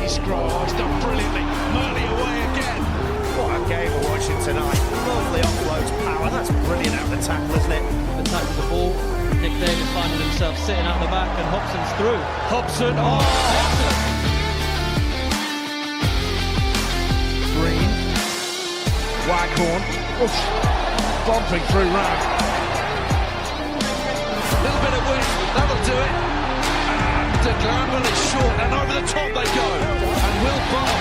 scroll. Oh, he's done brilliantly. Murley away again. What a game we're watching tonight. Lovely offloads power. That's brilliant out the tackle, isn't it? Attack with the ball. Nick Davis finding himself sitting out the back, and Hobson's through. Hobson. Oh, Hobson. Green. Waghorn. Oof. Bumping through Rag. Little bit of wind. That'll do it. De Glanville is short, and over the top they go. And Will Barr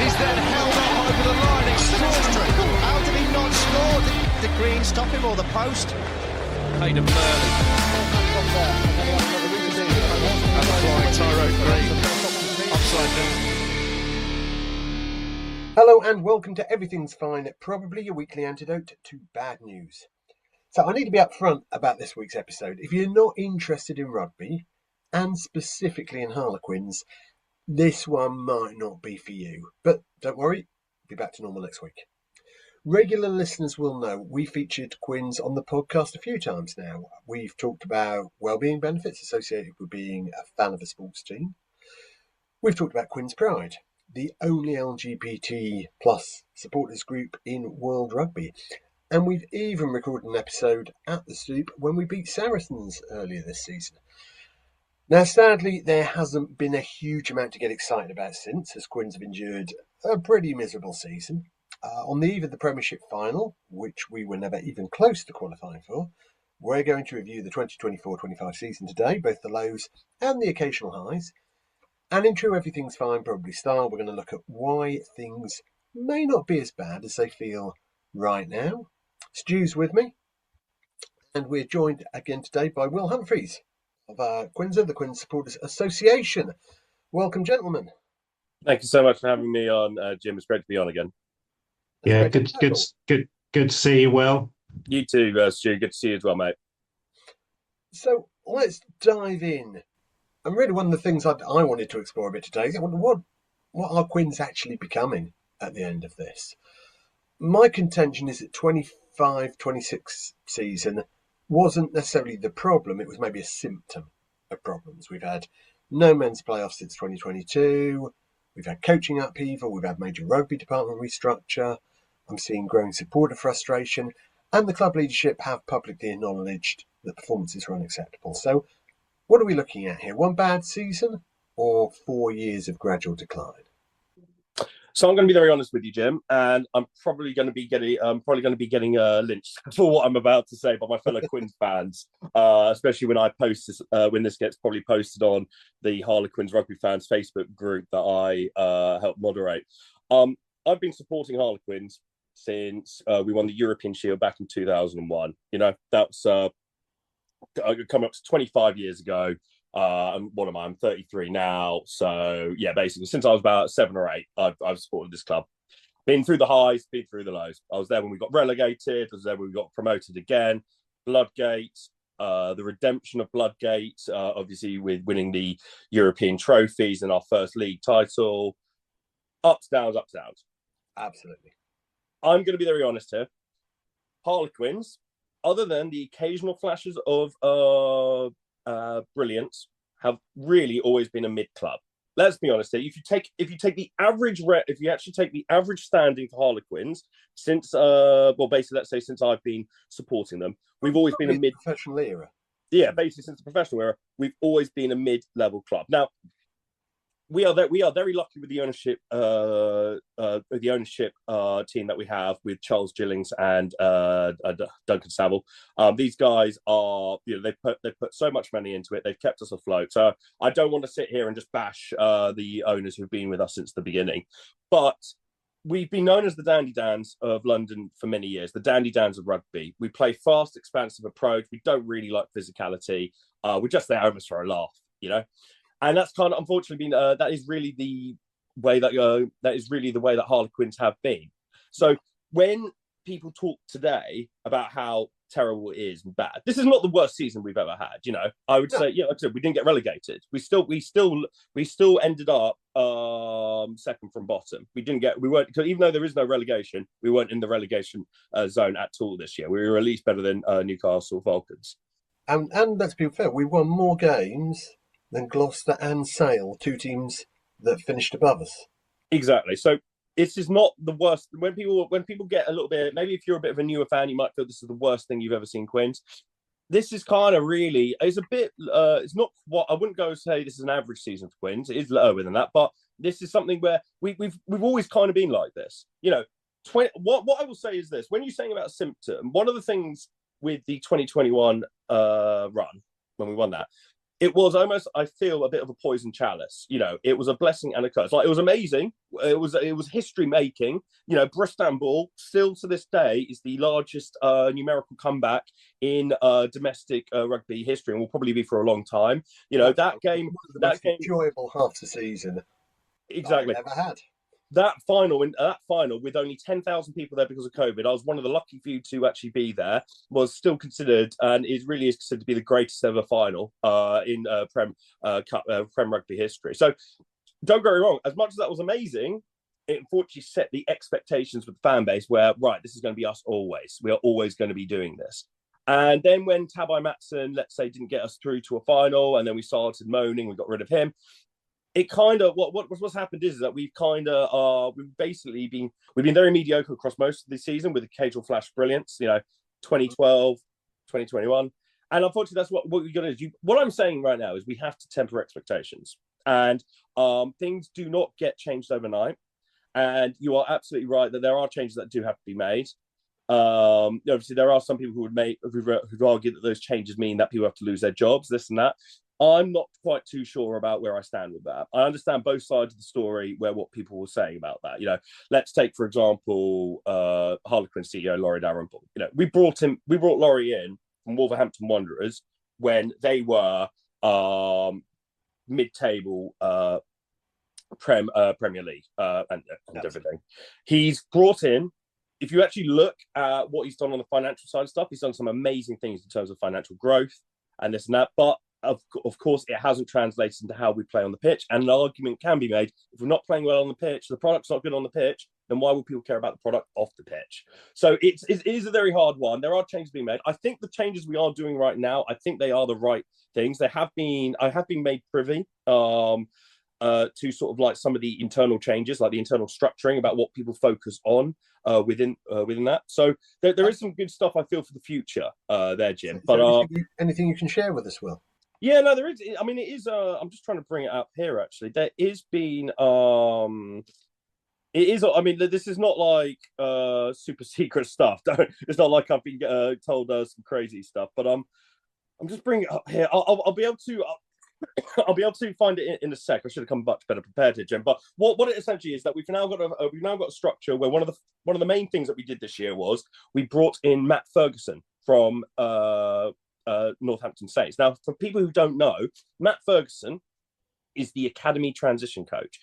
is then held up over the line. Extraordinary. How did he not score? Did the green stop him or the post? Hayden Murley. And the flying Tyrone Green. Upside down. Hello and welcome to Everything's Fine, probably your weekly antidote to bad news. So I need to be upfront about this week's episode. If you're not interested in rugby, and specifically in Harlequins, this one might not be for you. But don't worry, be back to normal next week. Regular listeners will know we featured Quins on the podcast a few times now. We've talked about wellbeing benefits associated with being a fan of a sports team. We've talked about Quins Pride, the only LGBT plus supporters group in world rugby. And we've even recorded an episode at the Stoop when we beat Saracens earlier this season. Now, sadly, there hasn't been a huge amount to get excited about since, as Quins have endured a pretty miserable season. On the eve of the Premiership final, which we were never even close to qualifying for, we're going to review the 2024-25 season today, both the lows and the occasional highs. And in true Everything's Fine probably style, we're going to look at why things may not be as bad as they feel right now. Stu's with me, and we're joined again today by Will Humphreys of Quinssa, the Quins Supporters Association. Welcome, gentlemen. Thank you so much for having me on, Jim. It's great to be on again. Yeah, good to see you, Will. You too, Stu. Good to see you as well, mate. So let's dive in. And really one of the things I wanted to explore a bit today is what are Quins actually becoming at the end of this? My contention is that 25-26 season wasn't necessarily the problem, it was maybe a symptom of problems. We've had no men's playoffs since 2022, we've had coaching upheaval, we've had major rugby department restructure, I'm seeing growing supporter frustration, and the club leadership have publicly acknowledged that performances are unacceptable. So what are we looking at here? One bad season or 4 years of gradual decline? So I'm going to be very honest with you, Jim, and I'm probably going to be getting lynched for what I'm about to say by my fellow Quins fans, especially when I post this, when this gets probably posted on the Harlequins Rugby Fans Facebook group that I help moderate. I've been supporting Harlequins since we won the European Shield back in 2001. You know, that's coming up to 25 years ago. What am I? I'm 33 now. So yeah, basically since I was about 7 or 8, I've supported this club. Been through the highs, been through the lows. I was there when we got relegated. I was there when we got promoted again. Bloodgate, the redemption of Bloodgate, obviously with winning the European trophies and our first league title. Ups, downs, ups, downs. Absolutely. I'm going to be very honest here. Harlequins, other than the occasional flashes of brilliance, have really always been a mid club. Let's be honest here. If you take the average if you actually take the average standing for Harlequins since basically let's say since I've been supporting them, we've always been a mid professional era. Yeah, basically since the professional era, we've always been a mid-level club. Now we are very lucky with the ownership team that we have with Charles Gillings and Duncan Saville. These guys are, they've put so much money into it. They've kept us afloat. So I don't want to sit here and just bash the owners who've been with us since the beginning, but we've been known as the Dandy Dans of London for many years. The Dandy Dans of rugby. We play fast, expansive approach. We don't really like physicality. We're just there almost for a laugh, And that's kind of unfortunately been that is really the way that Harlequins have been. So when people talk today about how terrible it is and bad, this is not the worst season we've ever had. I would say, like I said, we didn't get relegated. We still ended up second from bottom. We weren't, even though there is no relegation, we weren't in the relegation zone at all this year. We were at least better than Newcastle Falcons. And let's be fair, we won more games than Gloucester and Sale, two teams that finished above us. Exactly. So this is not the worst. When people get a little bit, maybe if you're a bit of a newer fan, you might feel this is the worst thing you've ever seen, Quins. This is kind of really, it's a bit, it's not what I wouldn't go and say this is an average season for Quins. It is lower than that, but this is something where we've always kind of been like this. You know, what I will say is this: when you're saying about symptom, one of the things with the 2021 run when we won that, it was almost, I feel, a bit of a poison chalice. You know, it was a blessing and a curse. Like, it was amazing. It was history making. You know, Bristol still to this day is the largest numerical comeback in domestic rugby history, and will probably be for a long time. You know, that game, enjoyable half the season. Exactly. I've ever had. That final with only 10,000 people there because of COVID, I was one of the lucky few to actually be there, was still considered, and it really is considered to be the greatest ever final in Prem rugby history. So don't get me wrong, as much as that was amazing, it unfortunately set the expectations with the fan base where, right, this is going to be us always. We are always going to be doing this. And then when Tabai Matson, let's say, didn't get us through to a final, and then we started moaning, we got rid of him. It kind of what's happened is that we've been very mediocre across most of the season with occasional flash brilliance, you know, 2012, 2021. And unfortunately that's what we got to do. What I'm saying right now is we have to temper expectations, and things do not get changed overnight. And you are absolutely right that there are changes that do have to be made. Obviously there are some people who'd argue that those changes mean that people have to lose their jobs, this and that. I'm not quite too sure about where I stand with that. I understand both sides of the story, where what people were saying about that. You know, let's take, for example, Harlequins CEO Laurie Dalrymple. You know, we brought Laurie in from Wolverhampton Wanderers when they were mid-table Premier League and everything. He's brought in. If you actually look at what he's done on the financial side of stuff, he's done some amazing things in terms of financial growth and this and that. But of course, it hasn't translated into how we play on the pitch. And an argument can be made, if we're not playing well on the pitch, the product's not good on the pitch, then why would people care about the product off the pitch? So it is a very hard one. There are changes being made. I think the changes we are doing right now, I think they are the right things. I have been made privy to sort of like some of the internal changes, like the internal structuring about what people focus on within that. So there is some good stuff, I feel, for the future there, Jim. But anything you can share with us, Will? Yeah, no, there is. I mean, it is. I'm just trying to bring it up here. Actually, there is been. It is. I mean, this is not like super secret stuff. It's not like I've been told some crazy stuff. But I'm just bringing it up here. I'll be able to. I'll be able to find it in a sec. I should have come much better prepared here, Jim. But what it essentially is that we've now got a structure where one of the main things that we did this year was we brought in Matt Ferguson from Northampton Saints. Now, for people who don't know, Matt Ferguson is the academy transition coach.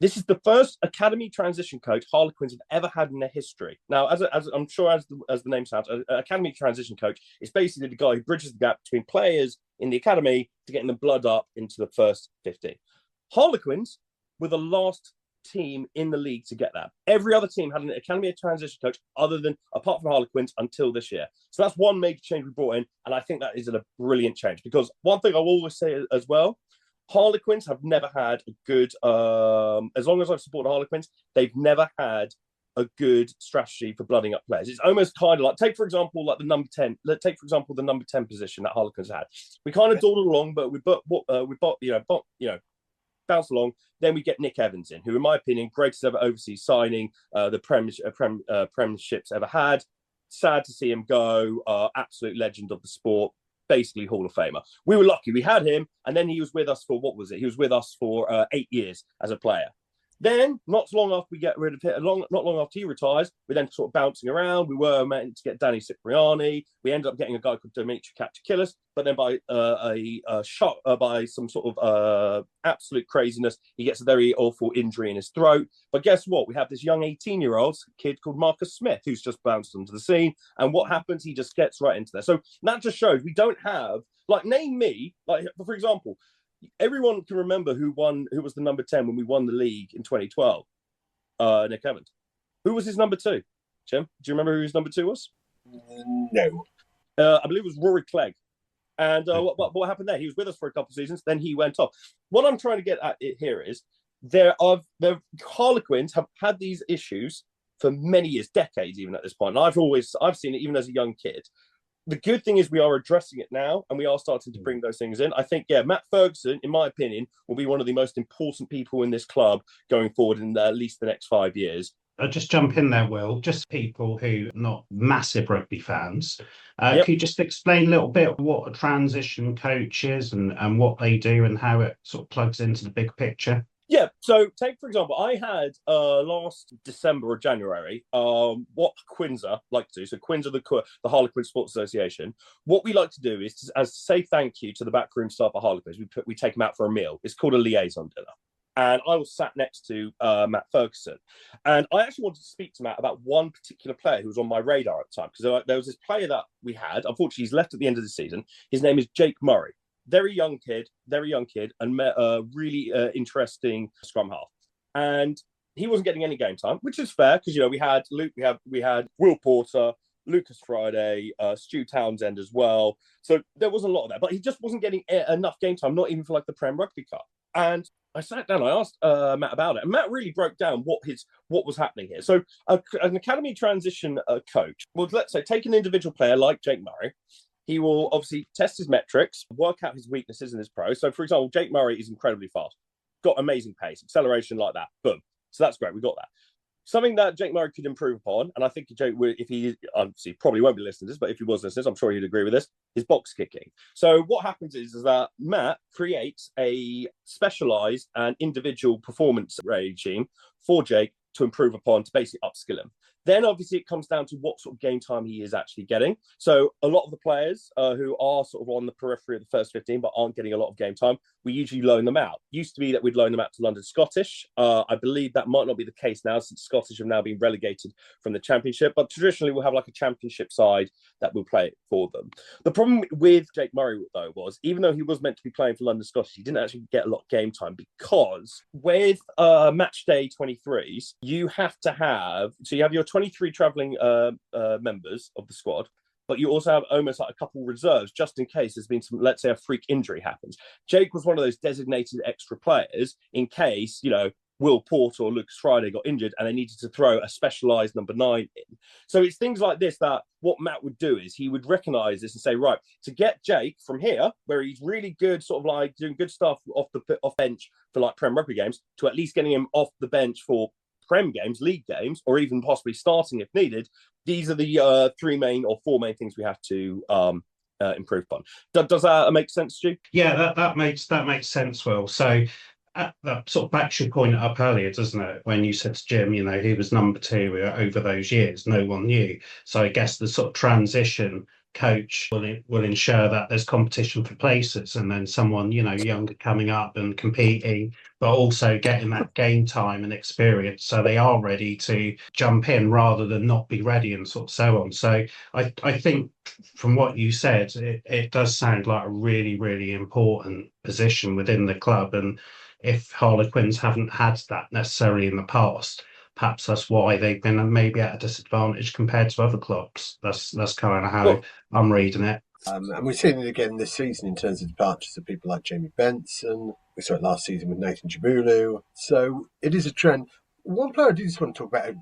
This is the first academy transition coach Harlequins have ever had in their history. Now, as I'm sure as the name sounds, an academy transition coach is basically the guy who bridges the gap between players in the academy to getting the blood up into the first 15. Harlequins were the last team in the league to get that. Every other team had an academy transition coach apart from Harlequins until this year. So that's one major change we brought in, and I think that is a brilliant change, because one thing I will always say as well, Harlequins have never had a good, as long as I've supported Harlequins, they've never had a good strategy for blooding up players. It's almost kind of like, take for example, like the number 10. Take for example the number 10 position that Harlequins had. We kind of dawdled along, but we bounced along. Then we get Nick Evans in, who, in my opinion, greatest ever overseas signing the Premiership's ever had. Sad to see him go. Absolute legend of the sport. Basically Hall of Famer. We were lucky we had him, and then he was with us for He was with us for 8 years as a player. Then, not long after we get rid of him, not long after he retires, we're then sort of bouncing around. We were meant to get Danny Cipriani. We ended up getting a guy called Dimitri Kaptakillis, but then by a shot, by some sort of absolute craziness, he gets a very awful injury in his throat. But guess what? We have this young 18-year-old kid called Marcus Smith, who's just bounced onto the scene. And what happens? He just gets right into there. So that just shows we don't have, like, name me, like, for example, everyone can remember who was the number 10 when we won the league in 2012. Nick Evans. Who was his number 2? Jim, do you remember who his number 2 was? No. I believe it was Rory Clegg. And what happened there? He was with us for a couple of seasons, then he went off. What I'm trying to get at here is, The Harlequins have had these issues for many years, decades, even at this point. And I've seen it even as a young kid. The good thing is we are addressing it now, and we are starting to bring those things in. I think, Matt Ferguson, in my opinion, will be one of the most important people in this club going forward in at least the next 5 years. I'll just jump in there, Will. Just people who are not massive rugby fans. Yep. Can you just explain a little bit what a transition coach is and what they do and how it sort of plugs into the big picture? Yeah, so take, for example, I had last December or January, what Quinssa like to do. So Quins are the Harlequins Sports Association. What we like to do is to say thank you to the backroom staff at Harlequins. We take them out for a meal. It's called a liaison dinner. And I was sat next to Matt Ferguson. And I actually wanted to speak to Matt about one particular player who was on my radar at the time. Because there was this player that we had. Unfortunately, he's left at the end of the season. His name is Jake Murray. Very young kid, and met a really interesting scrum half. And he wasn't getting any game time, which is fair because we had Luke, we had Will Porter, Lucas Friday, Stu Townsend as well. So there wasn't a lot of that, but he just wasn't getting enough game time, not even for like the Prem Rugby Cup. And I sat down, I asked Matt about it, and Matt really broke down what was happening here. So an academy transition coach, well, let's say take an individual player like Jake Murray. He will obviously test his metrics, work out his weaknesses in his pro. So, for example, Jake Murray is incredibly fast, got amazing pace, acceleration like that. Boom. So that's great. We got that. Something that Jake Murray could improve upon, and I think Jake, if he obviously probably won't be listening to this, but if he was listening to this, I'm sure he'd agree with this, is box kicking. So what happens is that Matt creates a specialised and individual performance regime for Jake to improve upon, to basically upskill him. Then obviously it comes down to what sort of game time he is actually getting. So a lot of the players who are sort of on the periphery of the first 15 but aren't getting a lot of game time, we usually loan them out. Used to be that we'd loan them out to London Scottish. I believe that might not be the case now, since Scottish have now been relegated from the Championship. But traditionally we'll have like a Championship side that will play it for them. The problem with Jake Murray, though, was even though he was meant to be playing for London Scottish, he didn't actually get a lot of game time, because with match day 23s, you have your 23 travelling members of the squad, but you also have almost like a couple reserves just in case there's been some, let's say, a freak injury happens. Jake was one of those designated extra players in case, Will Porter or Lucas Friday got injured and they needed to throw a specialised number 9 in. So it's things like this that what Matt would do is he would recognise this and say, right, to get Jake from here, where he's really good, sort of like doing good stuff off bench for like Prem Rugby games, to at least getting him off the bench for Prem games, league games, or even possibly starting if needed. These are the 3 main or 4 main things we have to improve upon. Does that make sense, Stu? Yeah, that makes sense, Will. So that sort of backs your point up earlier, doesn't it? When you said to Jim, he was number 2 over those years, no one knew. So I guess the sort of transition coach will ensure that there's competition for places, and then someone younger coming up and competing, but also getting that game time and experience, so they are ready to jump in rather than not be ready, and so on. So I think from what you said, it does sound like a really, really important position within the club. And if Harlequins haven't had that necessarily in the past, perhaps that's why they've been maybe at a disadvantage compared to other clubs. That's kind of how I'm reading it. And we've seen it again this season in terms of departures of people like Jamie Benson. We saw it last season with Nathan Jabulu. So it is a trend. One player I do just want to talk about,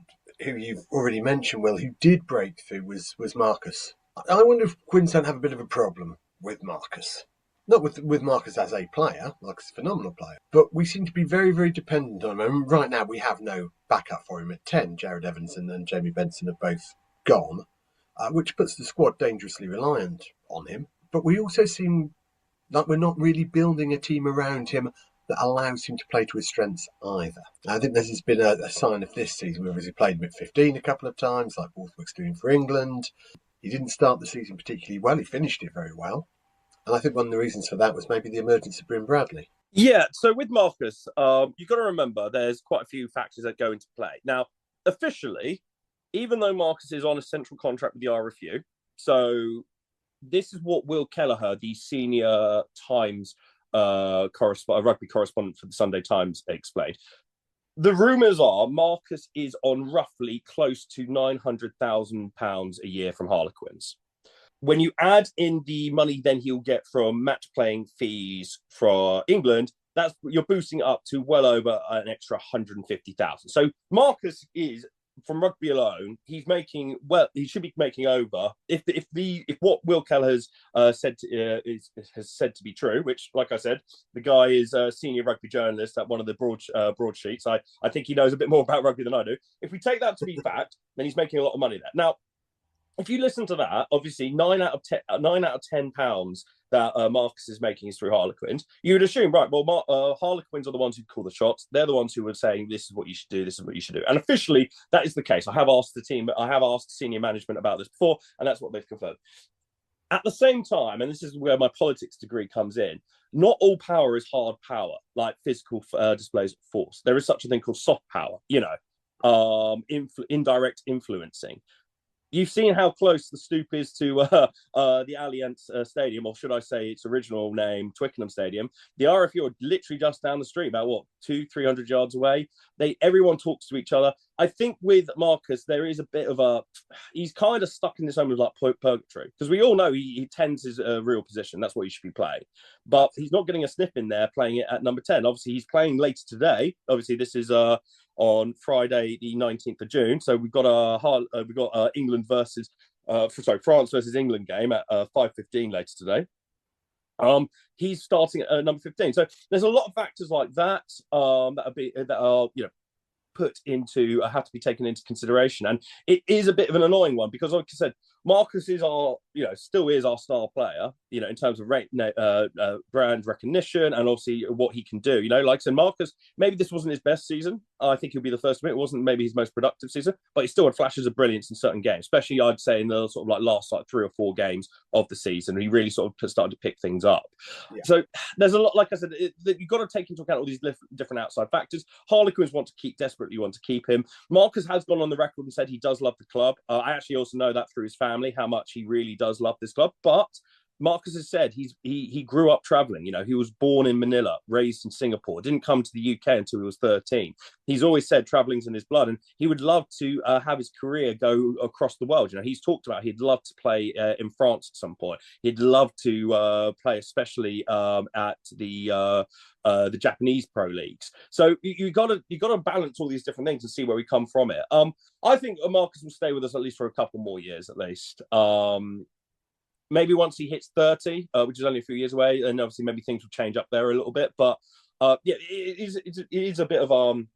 who you've already mentioned, Will, who did break through, was Marcus. I wonder if Quins don't have a bit of a problem with Marcus. Not with Marcus as a player. Marcus is a phenomenal player. But we seem to be very, very dependent on him. And right now we have no backup for him at 10. Jared Evanson and Jamie Benson are both gone, which puts the squad dangerously reliant on him. But we also seem like we're not really building a team around him that allows him to play to his strengths either. I think this has been a sign of this season, where he played him at 15 a couple of times, like Borthwick's doing for England. He didn't start the season particularly well. He finished it very well. And I think one of the reasons for that was maybe the emergence of Bryn Bradley. Yeah, so with Marcus, you've got to remember there's quite a few factors that go into play. Now, officially, even though Marcus is on a central contract with the RFU, so this is what Will Kelleher, the senior Times rugby correspondent for the Sunday Times, explained. The rumours are Marcus is on roughly close to £900,000 a year from Harlequins. When you add in the money then he'll get from match playing fees for England, you're boosting it up to well over an extra 150,000. So Marcus is, from rugby alone, he should be making over, if what Will Keller has said to be true, which, like I said, the guy is a senior rugby journalist at one of the broadsheets. I think he knows a bit more about rugby than I do. If we take that to be fact, then he's making a lot of money there. Now, if you listen to that, obviously 9 out of 10 pounds that Marcus is making is through Harlequins. You would assume, right, well, Harlequins are the ones who call the shots. They're the ones who are saying, this is what you should do, this is what you should do. And officially, that is the case. I have asked senior management about this before, and that's what they've confirmed. At the same time, and this is where my politics degree comes in, not all power is hard power, like physical displays of force. There is such a thing called soft power, indirect influencing. You've seen how close the Stoop is to the Allianz Stadium, or should I say its original name, Twickenham Stadium. The RFU are literally just down the street, about 200-300 yards away. Everyone talks to each other. I think with Marcus, there is a bit of he's kind of stuck in this almost like purgatory, because we all know he tends his real position. That's what he should be playing. But he's not getting a sniff in there playing it at number 10. Obviously, he's playing later today. Obviously, this is on Friday, the 19th of June. So we've got France versus England game at 5:15 later today. He's starting at number 15. So there's a lot of factors like that that are have to be taken into consideration, and it is a bit of an annoying one because, like I said, Marcus is still is our star player, in terms of brand recognition and obviously what he can do. Like I said, Marcus, maybe this wasn't his best season. I think he'll be the first to admit it wasn't maybe his most productive season, but he still had flashes of brilliance in certain games, especially I'd say in the sort of like last 3 or 4 games of the season. He really sort of started to pick things up. Yeah. So there's a lot, like I said, you've got to take into account all these different outside factors. Harlequins desperately want to keep him. Marcus has gone on the record and said he does love the club. I actually also know that through his family, how much he really does love this club. But Marcus has said he grew up traveling. He was born in Manila, raised in Singapore, didn't come to the UK until he was 13. He's always said traveling's in his blood, and he would love to have his career go across the world. He's talked about he'd love to play in France at some point. He'd love to play, especially at the Japanese pro leagues. So you got to balance all these different things and see where we come from it. I think Marcus will stay with us at least for a couple more years at least. Maybe once he hits 30, which is only a few years away, and obviously maybe things will change up there a little bit. But it is a bit of an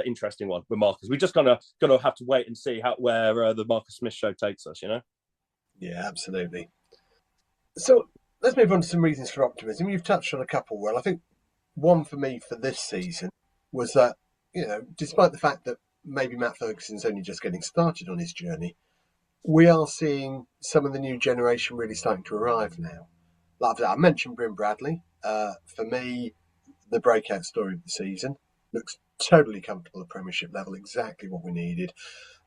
interesting one with Marcus. We just gonna have to wait and see where the Marcus Smith show takes us. Yeah, absolutely. So let's move on to some reasons for optimism. You've touched on a couple. Well, I think one for me for this season was that despite the fact that maybe Matt Ferguson's only just getting started on his journey, we are seeing some of the new generation really starting to arrive now. Like I mentioned, Bryn Bradley. For me, the breakout story of the season. Looks totally comfortable at Premiership level, exactly what we needed.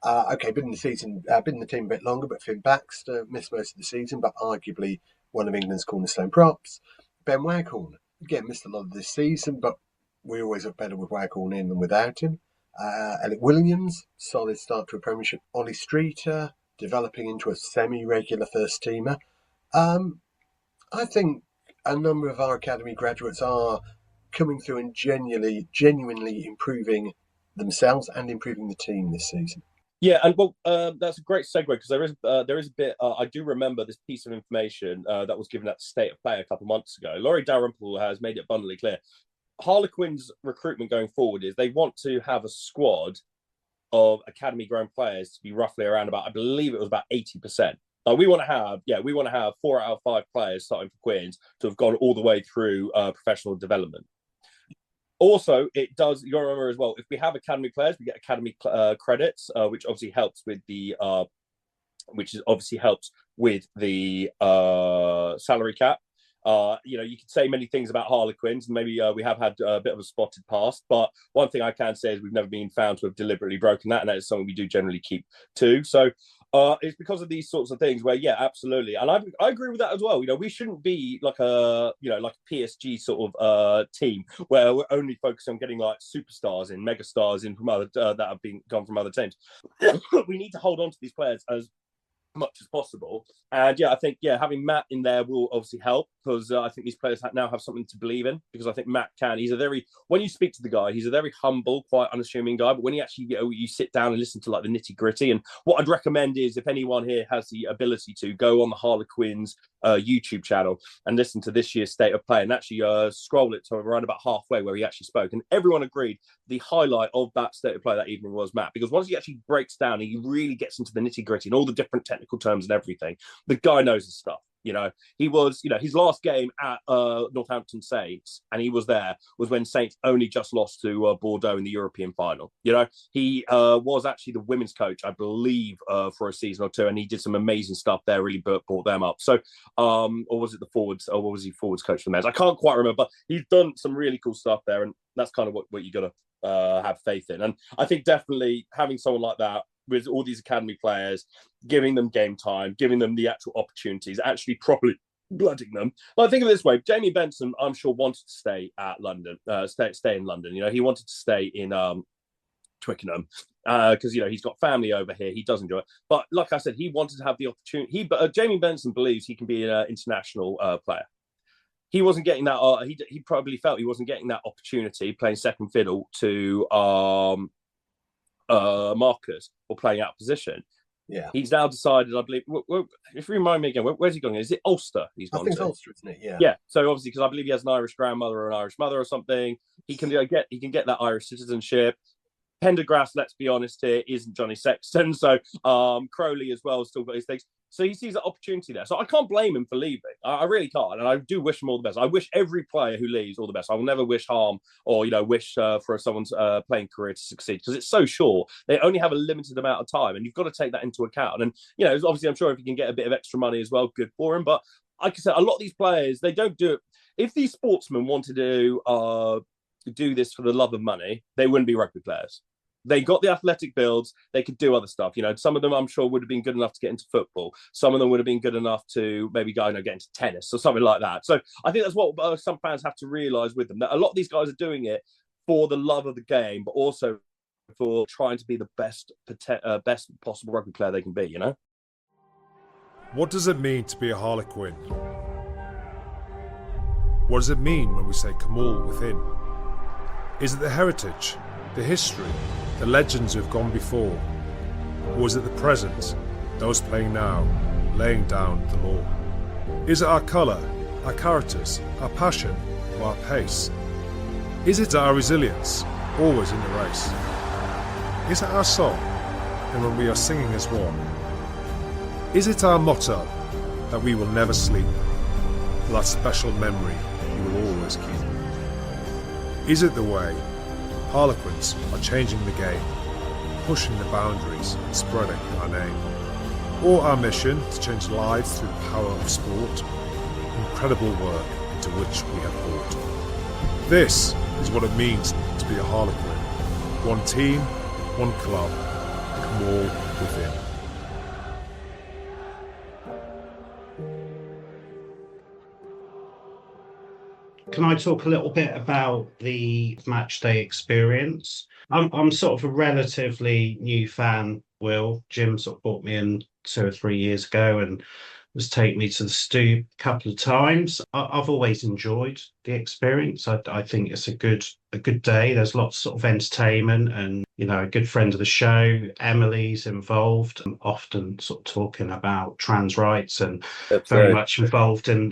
Been in the team a bit longer, but Finn Baxter missed most of the season, but arguably one of England's cornerstone props. Ben Waghorn, again, missed a lot of this season, but we always look better with Waghorn in than without him. Elliot Williams, solid start to a Premiership. Ollie Streeter, developing into a semi-regular first teamer. I think a number of our academy graduates are coming through and genuinely improving themselves and improving the team this season. Yeah, and that's a great segue because there is a bit. I do remember this piece of information that was given at the State of Play a couple of months ago. Laurie Dalrymple has made it abundantly clear. Harlequins' recruitment going forward is they want to have a squad of academy grown players to be roughly around about, I believe it was about 80%. We want to have 4 out of 5 players starting for Quins to have gone all the way through professional development. Also, it does, you got to remember as well, if we have academy players, we get academy credits, which obviously helps with the salary cap. You could say many things about Harlequins, and maybe we have had a bit of a spotted past, but one thing I can say is we've never been found to have deliberately broken that, and that is something we do generally keep to. So it's because of these sorts of things where, yeah, absolutely, and I agree with that as well. We shouldn't be like a PSG sort of team where we're only focused on getting like superstars in, megastars in from other that have gone from other teams. We need to hold on to these players as much as possible, and I think having Matt in there will obviously help. because I think these players now have something to believe in, because I think Matt can. When you speak to the guy, he's a very humble, quite unassuming guy, but when he actually, you sit down and listen to like the nitty gritty, and what I'd recommend is, if anyone here has the ability to go on the Harlequins YouTube channel and listen to this year's state of play, and actually scroll it to around about halfway where he actually spoke, and everyone agreed the highlight of that state of play that evening was Matt, because once he actually breaks down, he really gets into the nitty gritty and all the different technical terms and everything. The guy knows his stuff. He was, his last game at Northampton Saints, and he was when Saints only just lost to Bordeaux in the European final. He was actually the women's coach, I believe, for a season or two, and he did some amazing stuff there, really brought them up. So, or was it the forwards, or was he forwards coach for the men's? I can't quite remember, but he's done some really cool stuff there, and that's kind of what you got to have faith in. And I think definitely having someone like that, with all these academy players, giving them game time, giving them the actual opportunities, actually properly blooding them. Well, think of it this way: Jamie Benson, I'm sure, wanted to stay at London, stay in London. He wanted to stay in Twickenham because he's got family over here. He does enjoy it, but like I said, he wanted to have the opportunity. Jamie Benson believes he can be an international player. He wasn't getting that. He probably felt he wasn't getting that opportunity playing second fiddle to Marcus, or playing out of position. Yeah, he's now decided, I believe. If you remind me again, where's he going? Is it Ulster? He's gone. I think it's Ulster, isn't it? Yeah. Yeah. So obviously, because I believe he has an Irish grandmother or an Irish mother or something, he can get that Irish citizenship. Pendergrass, let's be honest here, isn't Johnny Sexton. So Crowley as well has still got his things. So he sees an opportunity there. So I can't blame him for leaving. I really can't. And I do wish him all the best. I wish every player who leaves all the best. I will never wish harm or, wish for someone's playing career to succeed, because it's so short. They only have a limited amount of time, and you've got to take that into account. And, obviously, I'm sure if you can get a bit of extra money as well, good for him. But like I said, a lot of these players, they don't do it. If these sportsmen wanted to do this for the love of money, they wouldn't be rugby players. They got the athletic builds. They could do other stuff. Some of them, I'm sure, would have been good enough to get into football. Some of them would have been good enough to maybe go get into tennis or something like that. So I think that's what some fans have to realise with them, that a lot of these guys are doing it for the love of the game, but also for trying to be the best possible rugby player they can be. What does it mean to be a Harlequin? What does it mean when we say come all within? Is it the heritage, the history, the legends who have gone before? Or is it the present, those playing now, laying down the law? Is it our colour, our characters, our passion, or our pace? Is it our resilience, always in the race? Is it our song, and when we are singing as one? Is it our motto, that we will never sleep, or that special memory you will always keep? Is it the way Harlequins are changing the game, pushing the boundaries and spreading our name? Or our mission to change lives through the power of sport, incredible work into which we have brought. This is what it means to be a Harlequin. One team, one club, come all within. Can I talk a little bit about the match day experience? I'm sort of a relatively new fan, Will. Jim sort of brought me in 2 or 3 years ago and was taking me to the Stoop a couple of times. I've always enjoyed the experience. I think it's a good day. There's lots of sort of entertainment, and a good friend of the show, Emily's involved, and often sort of talking about trans rights, and very much involved in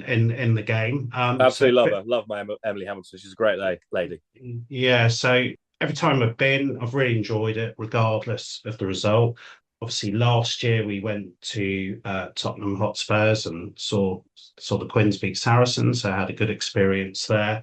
the game. Absolutely love her. Love my Emily Hamilton. She's a great lady. Yeah, so every time I've been, I've really enjoyed it, regardless of the result. Obviously, last year we went to Tottenham Hotspurs and saw the Quins beat Saracens, so I had a good experience there.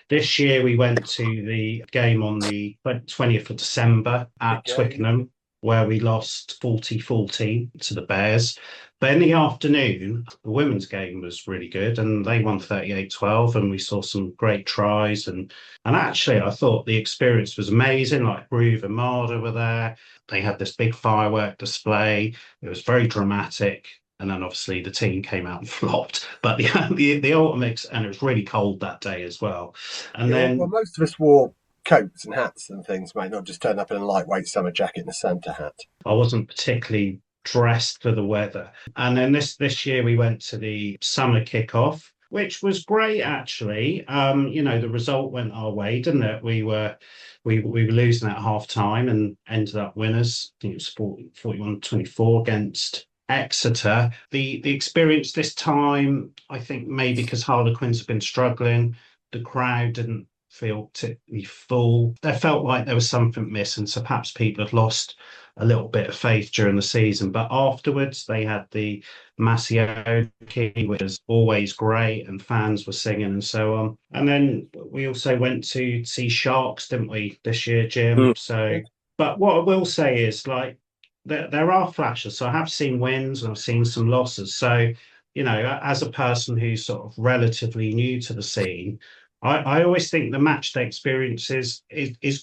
This year we went to the game on the 20th of December at Twickenham, where we lost 40-14 to the Bears. But in the afternoon, the women's game was really good, and they won 38-12, and we saw some great tries. And actually, I thought the experience was amazing. Like, Groove and Marder were there. They had this big firework display. It was very dramatic. And then obviously the team came out and flopped. But the ultimate, and it was really cold that day as well. And then most of us wore coats and hats and things, mate, not just turn up in a lightweight summer jacket and a Santa hat. I wasn't particularly dressed for the weather. And then this year we went to the summer kickoff, which was great actually. The result went our way, didn't it? We were losing at half time and ended up winners. I think it was 41-24 against Exeter. The experience this time, I think maybe because Harlequins have been struggling, the crowd didn't feel particularly full. There felt like there was something missing, so perhaps people had lost a little bit of faith during the season. But afterwards, they had the Masioki, which was always great, and fans were singing and so on. And then we also went to see Sharks, didn't we, this year, Jim? So, but what I will say is, like, there are flashes. So I have seen wins and I've seen some losses. So, as a person who's sort of relatively new to the scene, I always think the match day experience is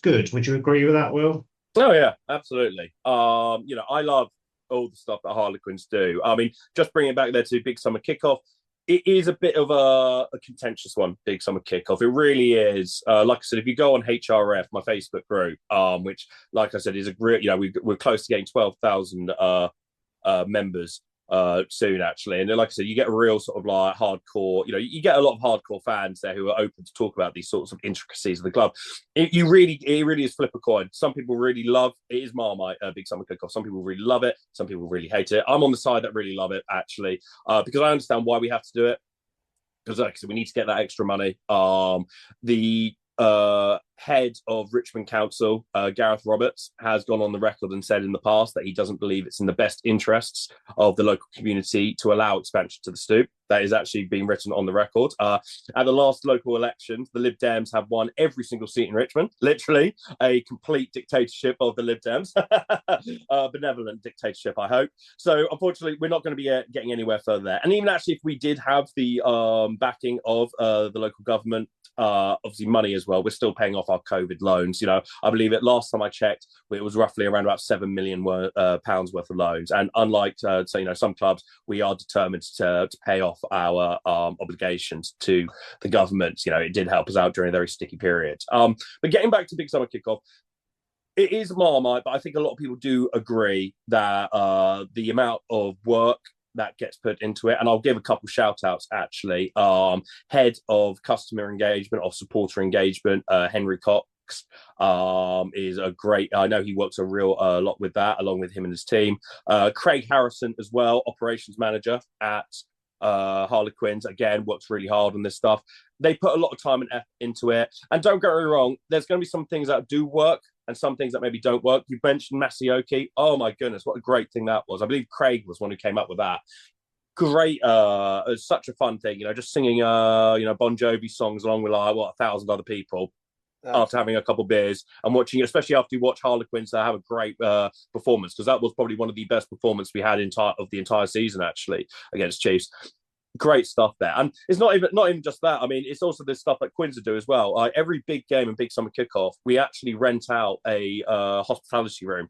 good. Would you agree with that, Will? Oh yeah, absolutely. I love all the stuff that Harlequins do. I mean, just bringing it back there to Big Summer Kickoff, it is a bit of a contentious one, Big Summer Kickoff. It really is. Like I said, if you go on HRF, my Facebook group, which, like I said, is a great, we're close to getting 12,000 members soon, actually. And then, like I said, you get a real sort of like hardcore, you get a lot of hardcore fans there who are open to talk about these sorts of intricacies of the club. It really is flip a coin. Some people really love it. Is Marmite Big Summer Kickoff. Some people really love it. Some people really hate it. I'm on the side that really love it, actually, because I understand why we have to do it. Because, like I said, we need to get that extra money. The head of Richmond Council, Gareth Roberts, has gone on the record and said in the past that he doesn't believe it's in the best interests of the local community to allow expansion to the Stoop. That is actually being written on the record. At the last local elections, the Lib Dems have won every single seat in Richmond. Literally a complete dictatorship of the Lib Dems. Benevolent dictatorship, I hope. So unfortunately, we're not going to be getting anywhere further there. And even actually, if we did have the backing of the local government, obviously money as well, we're still paying off our COVID loans. I believe it last time I checked, it was roughly around about £7 million pounds worth of loans. And unlike some clubs, we are determined to pay off our obligations to the government. It did help us out during a very sticky period. But getting back to Big Summer Kickoff, it is Marmite, but I think a lot of people do agree that the amount of work that gets put into it, and I'll give a couple shout outs actually. Head of customer engagement, of supporter engagement, Henry Cox, is a great, I know he works a lot with that, along with him and his team. Craig Harrison as well, operations manager at Harlequins, again works really hard on this stuff. They put a lot of time and effort into it, and don't get me wrong, there's going to be some things that do work and some things that maybe don't work. You mentioned Masioki. Oh my goodness, what a great thing that was. I believe Craig was one who came up with that. Great, it was such a fun thing, just singing Bon Jovi songs along with 1,000 other people after having a couple of beers and watching, especially after you watch Harlequins have a great performance, because that was probably one of the best performances we had of the entire season, actually, against Chiefs. Great stuff there. And it's not even just that. I mean, it's also this stuff that Quinssa do as well. Every big game and Big Summer Kickoff, we actually rent out a hospitality room.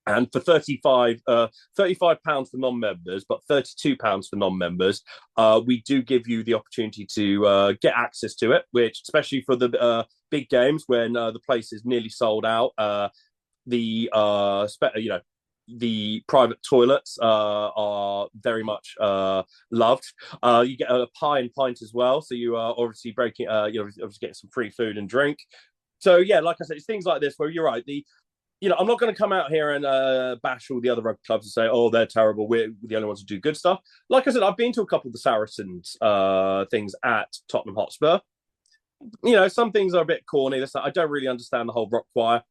And for £35 for non-members, but £32 for non-members, we do give you the opportunity to get access to it, which, especially for the big games when the place is nearly sold out, the private toilets are very much loved. You get a pie and pint as well, so you are obviously obviously getting some free food and drink. So yeah, like I said, it's things like this where you're right. I'm not going to come out here and bash all the other rugby clubs and say, oh, they're terrible, we're the only ones who do good stuff. Like I said, I've been to a couple of the Saracens things at Tottenham Hotspur. Some things are a bit corny. I don't really understand the whole rock choir.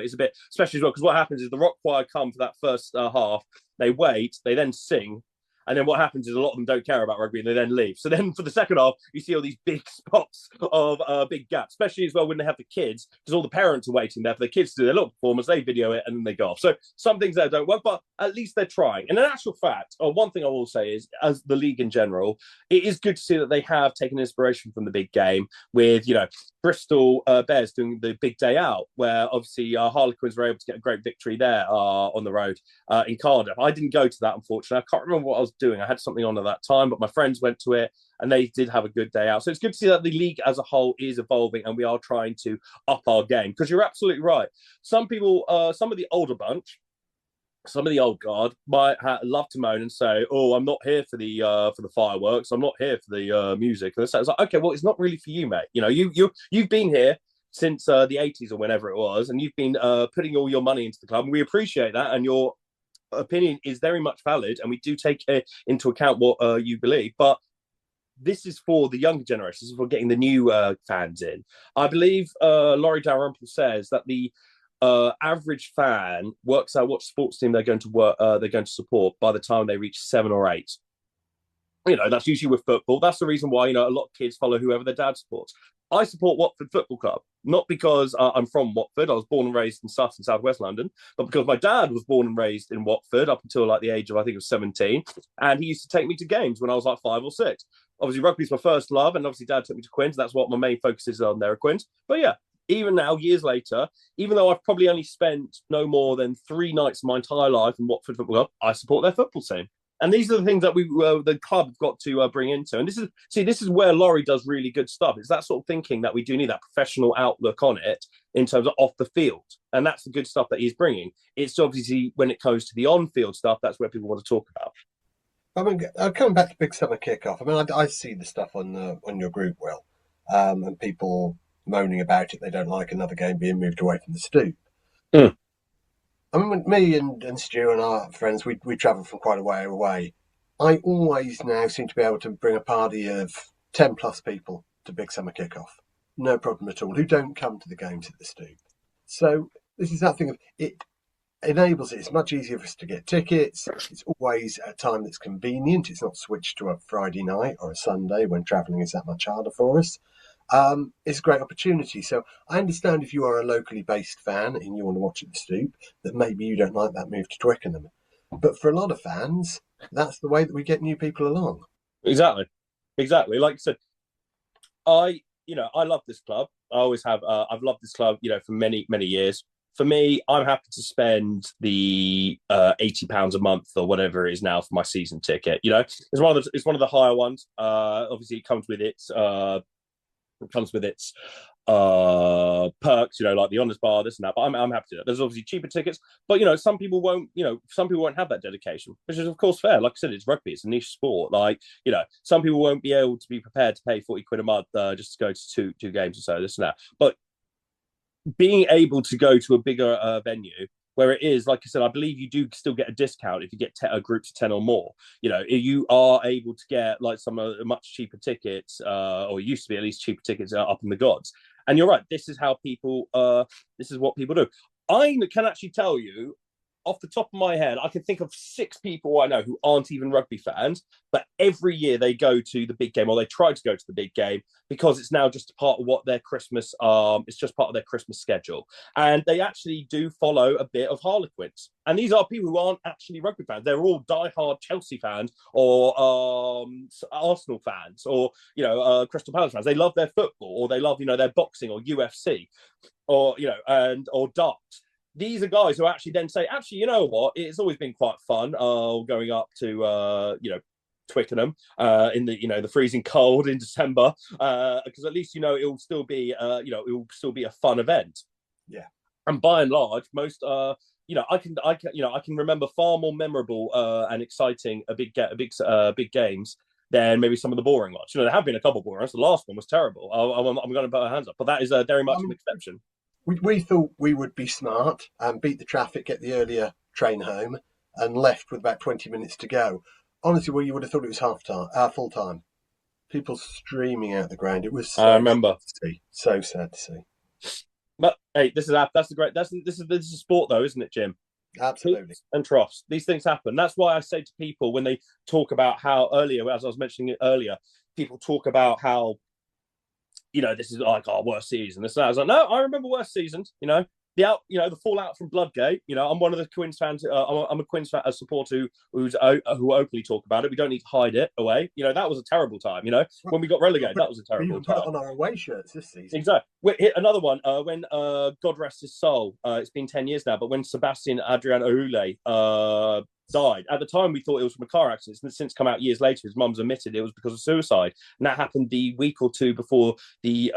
It's a bit, especially as well, because what happens is the rock choir come for that first half, they wait, they then sing, and then what happens is a lot of them don't care about rugby and they then leave. So then for the second half, you see all these big spots of big gaps, especially as well when they have the kids, because all the parents are waiting there for the kids to do their little performance, they video it, and then they go off. So some things there don't work, but at least they're trying. And in actual fact, one thing I will say is, as the league in general, it is good to see that they have taken inspiration from the big game with, Bristol Bears doing the big day out, where obviously Harlequins were able to get a great victory there on the road in Cardiff. I didn't go to that, unfortunately. I can't remember what I was doing. I had something on at that time, but my friends went to it and they did have a good day out. So it's good to see that the league as a whole is evolving and we are trying to up our game, because you're absolutely right. Some people, some of the older bunch, some of the old guard might love to moan and say, "Oh, I'm not here for the fireworks. I'm not here for the music." And it's like, okay, well, it's not really for you, mate. You know, you've been here since the 80s or whenever it was, and you've been putting all your money into the club, and we appreciate that, and your opinion is very much valid, and we do take into account what you believe, but this is for the younger generation. This is for getting the new fans in. I believe Laurie Dalrymple says that the average fan works out what sports team they're going to support by the time they reach 7 or 8. You know, that's usually with football. That's the reason why, you know, a lot of kids follow whoever their dad supports. I support Watford Football Club, not because I'm from Watford. I was born and raised in Sutton, South West London, but because my dad was born and raised in Watford up until like the age of, I think it was 17. And he used to take me to games when I was like 5 or 6. Obviously, rugby's my first love, and obviously dad took me to Quins. That's what my main focus is on there at Quins. But yeah, even now, years later, even though I've probably only spent no more than 3 nights of my entire life in Watford Football Club, I support their football team. And these are the things that the club have got to bring into. And this is where Laurie does really good stuff. It's that sort of thinking that we do need that professional outlook on it in terms of off the field. And that's the good stuff that he's bringing. It's obviously when it comes to the on-field stuff, that's where people want to talk about. I mean, coming back to Big Summer Kickoff, I mean, I see the stuff on your group, Will, and people moaning about it. They don't like another game being moved away from the stoop. Mm. I mean, me and Stu and our friends, we travel from quite a way away. I always now seem to be able to bring a party of 10 plus people to Big Summer Kickoff. No problem at all. Who don't come to the games at the stoop. So this is that thing of it enables it. It's much easier for us to get tickets. It's always at a time that's convenient. It's not switched to a Friday night or a Sunday when travelling is that much harder for us. It's a great opportunity. So I understand if you are a locally based fan and you want to watch at the stoop, that maybe you don't like that move to Twickenham. But for a lot of fans, that's the way that we get new people along. Exactly. Like I said, I love this club. I always have. I've loved this club, for many, many years. For me, I'm happy to spend the £80 a month or whatever it is now for my season ticket. It's one of the higher ones. Obviously, it comes with its perks, like the honors bar, this and that. But I'm happy to do that. There's obviously cheaper tickets, but some people won't have that dedication, which is of course fair. Like I said, it's rugby, it's a niche sport. Like, some people won't be able to be prepared to pay 40 quid a month just to go to two games or so, this and that. But being able to go to a bigger venue where it is, like I said, I believe you do still get a discount if you get groups of 10 or more. You are able to get like some much cheaper tickets, or used to be at least cheaper tickets up in the gods. And you're right, this is how people, this is what people do. I can actually tell you, off the top of my head, I can think of 6 people I know who aren't even rugby fans, but every year they go to the big game, or they try to go to the big game, because it's now just a part of what their Christmas, it's just part of their Christmas schedule. And they actually do follow a bit of Harlequins. And these are people who aren't actually rugby fans. They're all diehard Chelsea fans, or Arsenal fans, or, Crystal Palace fans. They love their football, or they love, their boxing or UFC, or, or darts. These are guys who actually then say, actually, you know what? It's always been quite fun going up to, Twickenham in the freezing cold in December, because at least, it'll still be, a fun event. Yeah. And by and large, most, I can remember far more memorable and exciting big games than maybe some of the boring ones. There have been a couple of boring ones. The last one was terrible. I'm going to put our hands up, but that is very much an exception. We thought we would be smart and beat the traffic, get the earlier train home, and left with about 20 minutes to go. Honestly, well, you would have thought it was full time. People streaming out the ground. It was so I remember. sad to see. So sad to see. But hey, this is sport though, isn't it, Jim? Absolutely. Peaks and troughs. These things happen. That's why I say to people when they talk about how earlier, as I was mentioning it earlier, people talk about how, this is like our worst season. This and that. I was like, no, I remember worse seasons. The fallout from Bloodgate. I'm one of the Quins fans. I'm a Quins fan, a supporter who openly talk about it. We don't need to hide it away. That was a terrible time. When we got relegated, that was a terrible time. We put it on our away shirts this season. Exactly. Another one. When God rest his soul. It's been 10 years now, but when Sebastian Adrian Oule died. At the time, we thought it was from a car accident. It's since come out years later. His mum's admitted it was because of suicide. And that happened the week or two before the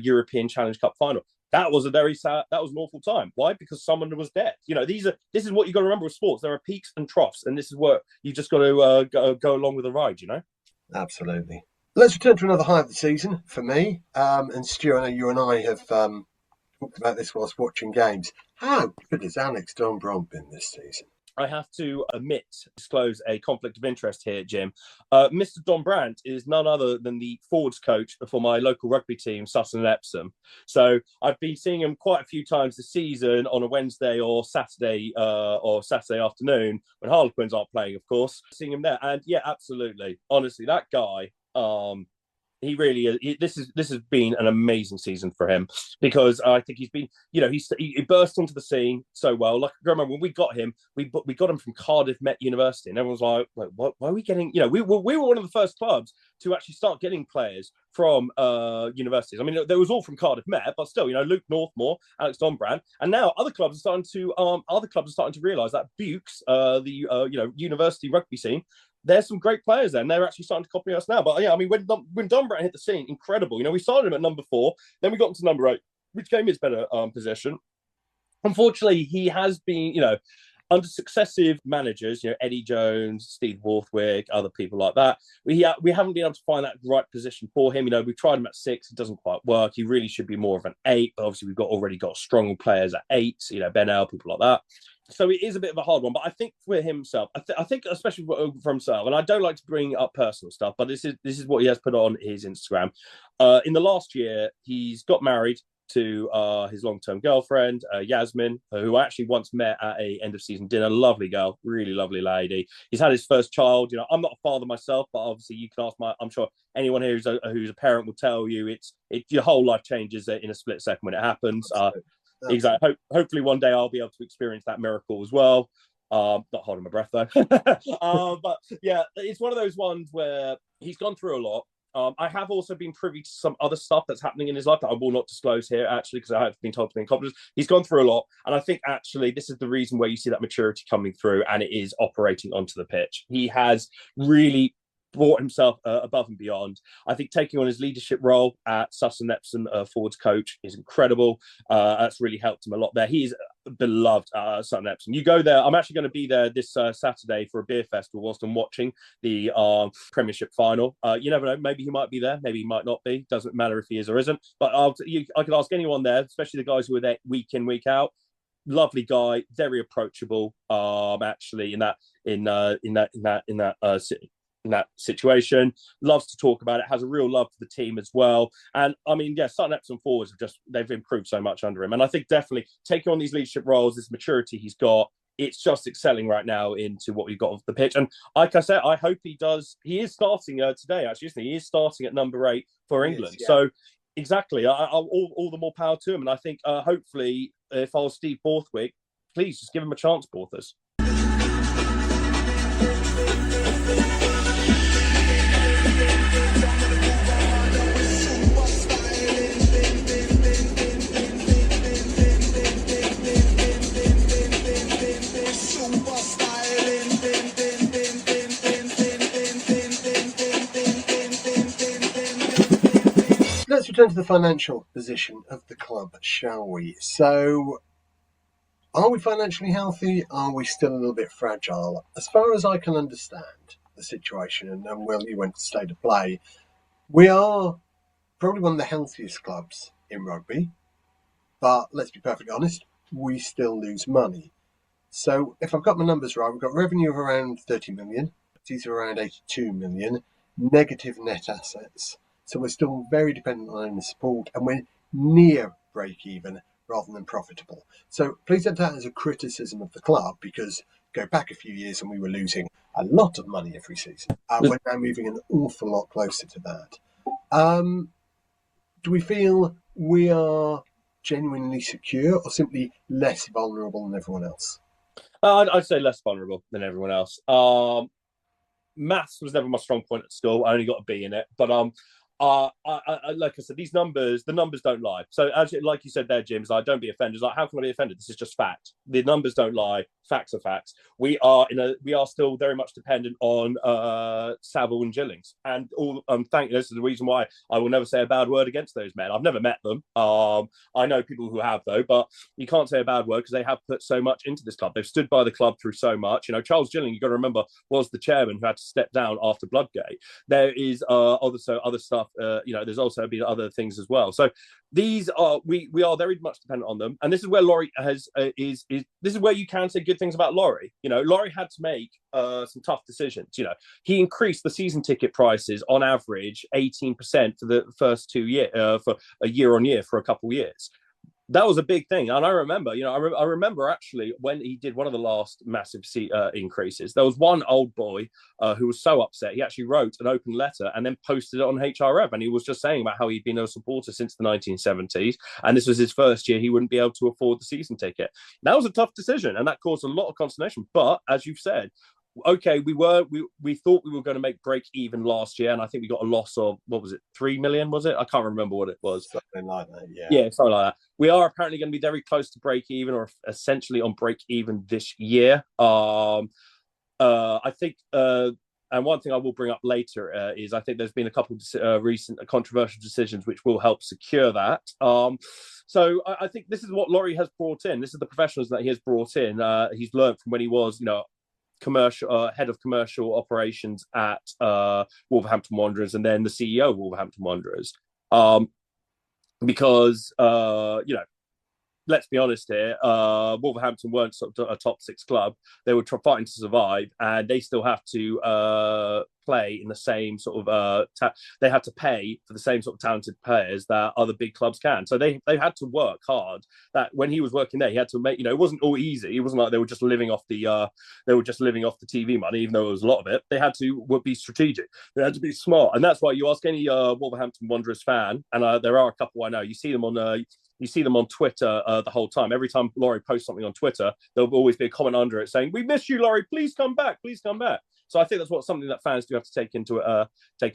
European Challenge Cup final. that was a very sad, that was an awful time. Why? Because someone was dead. This is what you got to remember with sports. There are peaks and troughs, and this is what you just got to go along with the ride. Absolutely. Let's return to another high of the season for me. And Stu, I know you and I have talked about this whilst watching games. How good has Alex Dombrandt been this season? I have to disclose a conflict of interest here, Jim. Mr. Dombrandt is none other than the forwards coach for my local rugby team, Sutton and Epsom. So I've been seeing him quite a few times this season on a Wednesday or Saturday afternoon when Harlequins aren't playing, of course. Seeing him there, and yeah, absolutely. Honestly, that guy. He really is. This has been an amazing season for him because I think he's been, he burst onto the scene so well. Like I remember when we got him, we got him from Cardiff Met University, and everyone's like, why are we getting? We were one of the first clubs to actually start getting players from universities. I mean, there was all from Cardiff Met, but still, Luke Northmore, Alex Dombrandt, and now other clubs are starting to realise that Bukes, the university rugby scene. There's some great players there, and they're actually starting to copy us now. But yeah, I mean, when Dombrandt hit the scene, incredible. We started him at number 4, then we got him to number 8, which gave me his better position. Unfortunately, he has been, under successive managers, Eddie Jones, Steve Borthwick, other people like that. We haven't been able to find that right position for him. We've tried him at 6, it doesn't quite work. He really should be more of an 8, but obviously we've already got strong players at 8, Ben L, people like that. So it is a bit of a hard one, but I think for himself, I think especially for himself, and I don't like to bring up personal stuff, but this is what he has put on his Instagram. In the last year, he's got married to his long-term girlfriend, Yasmin, who I actually once met at a end-of-season dinner. Lovely girl, really lovely lady. He's had his first child. I'm not a father myself, but obviously you can ask I'm sure anyone here who's a parent will tell you your whole life changes in a split second when it happens. Exactly. Hopefully one day I'll be able to experience that miracle as well. Not holding my breath though. But yeah, it's one of those ones where he's gone through a lot. I have also been privy to some other stuff that's happening in his life that I will not disclose here, actually, because I have been told to be in confidence. He's gone through a lot, and I think actually this is the reason where you see that maturity coming through, and it is operating onto the pitch. He has really brought himself above and beyond. I think taking on his leadership role at Sutton Epsom forwards coach is incredible. That's really helped him a lot there. He is beloved Sutton Epsom. You go there. I'm actually going to be there this Saturday for a beer festival whilst I'm watching the Premiership final. You never know. Maybe he might be there. Maybe he might not be. Doesn't matter if he is or isn't. But I could ask anyone there, especially the guys who are there week in, week out. Lovely guy, very approachable. Actually, in that situation, loves to talk about it, has a real love for the team as well. And I mean, yeah, Sutton Epsom forwards they've improved so much under him. And I think definitely taking on these leadership roles, this maturity he's got, it's just excelling right now into what we've got off the pitch. And like I said, I hope he does. He is starting today, actually, isn't he? He is starting at number 8 for England. Yeah. So exactly, all the more power to him. And I think hopefully, if I was Steve Borthwick, please just give him a chance, Borthers. Let's return to the financial position of the club, shall we? So, are we financially healthy? Are we still a little bit fragile? As far as I can understand the situation, and Will, you went to State of Play, we are probably one of the healthiest clubs in rugby, but let's be perfectly honest, we still lose money. So, if I've got my numbers right, we've got revenue of around 30 million, these are around 82 million, negative net assets. So we're still very dependent on owner support, and we're near break-even rather than profitable. So please don't take that as a criticism of the club, because go back a few years and we were losing a lot of money every season. We're now moving an awful lot closer to that. Do we feel we are genuinely secure or simply less vulnerable than everyone else? I'd say less vulnerable than everyone else. Maths was never my strong point at school. I only got a B in it, but Like I said, the numbers don't lie. So like you said there, Jim, is like, don't be offended. It's like, how can I be offended? This is just fact. The numbers don't lie. Facts are facts. We are still very much dependent on Savile and Gillings, and all. Thank you. This is the reason why I will never say a bad word against those men. I've never met them. I know people who have though, but you can't say a bad word because they have put so much into this club. They've stood by the club through so much. Charles Gilling, you got to remember, was the chairman who had to step down after Bloodgate. There is also other stuff. There's also been other things as well. So these are we are very much dependent on them, and this is where Laurie this is where you can say good things about Laurie. Laurie had to make some tough decisions. He increased the season ticket prices on average 18% for the first 2 years, for a year on year for a couple of years. That was a big thing, and I remember, I remember actually when he did one of the last massive increases. There was one old boy who was so upset. He actually wrote an open letter and then posted it on HRF, and he was just saying about how he'd been a supporter since the 1970s, and this was his first year. He wouldn't be able to afford the season ticket. That was a tough decision, and that caused a lot of consternation. But as you've said, okay, we thought we were going to make break even last year, and I think we got a loss of, what was it, 3 million, was it? I can't remember what it was. Something like that, yeah. Yeah, something like that. We are apparently going to be very close to break even, or essentially on break even this year. I think, and one thing I will bring up later is I think there's been a couple of recent controversial decisions which will help secure that. So I think this is what Laurie has brought in. This is the professionals that he has brought in. He's learned from when he was, commercial head of commercial operations at Wolverhampton Wanderers, and then the CEO of Wolverhampton Wanderers. Because let's be honest here, Wolverhampton weren't sort of a top six club. They were fighting to survive, and they still have to play in the same sort of they had to pay for the same sort of talented players that other big clubs can. So they had to work hard. That when he was working there, he had to make, it wasn't all easy. It wasn't like they were just living off the TV money, even though it was a lot of it. They had to be strategic. They had to be smart, and that's why you ask any Wolverhampton Wanderers fan, and there are a couple I know. You see them on Twitter the whole time. Every time Laurie posts something on Twitter, there'll always be a comment under it saying, "We miss you, Laurie. Please come back. Please come back." So I think that's something that fans do have to take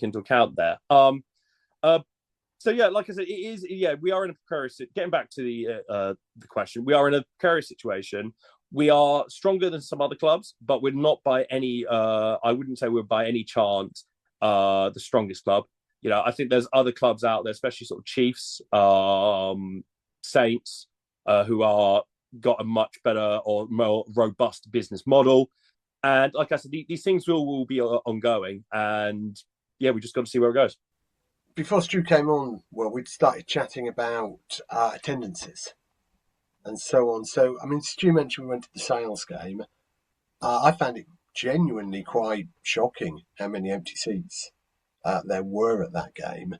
into account there. So yeah, like I said, it is. Yeah, we are in a precarious. Getting back to the question, we are in a precarious situation. We are stronger than some other clubs, but we're not by any. I wouldn't say we're by any chance the strongest club. I think there's other clubs out there, especially sort of Chiefs, Saints, who are got a much better or more robust business model. And like I said, these things will be ongoing. And yeah, we just got to see where it goes. Before Stu came on, well, we'd started chatting about attendances and so on. So, I mean, Stu mentioned we went to the Sales game. I found it genuinely quite shocking how many empty seats there were at that game.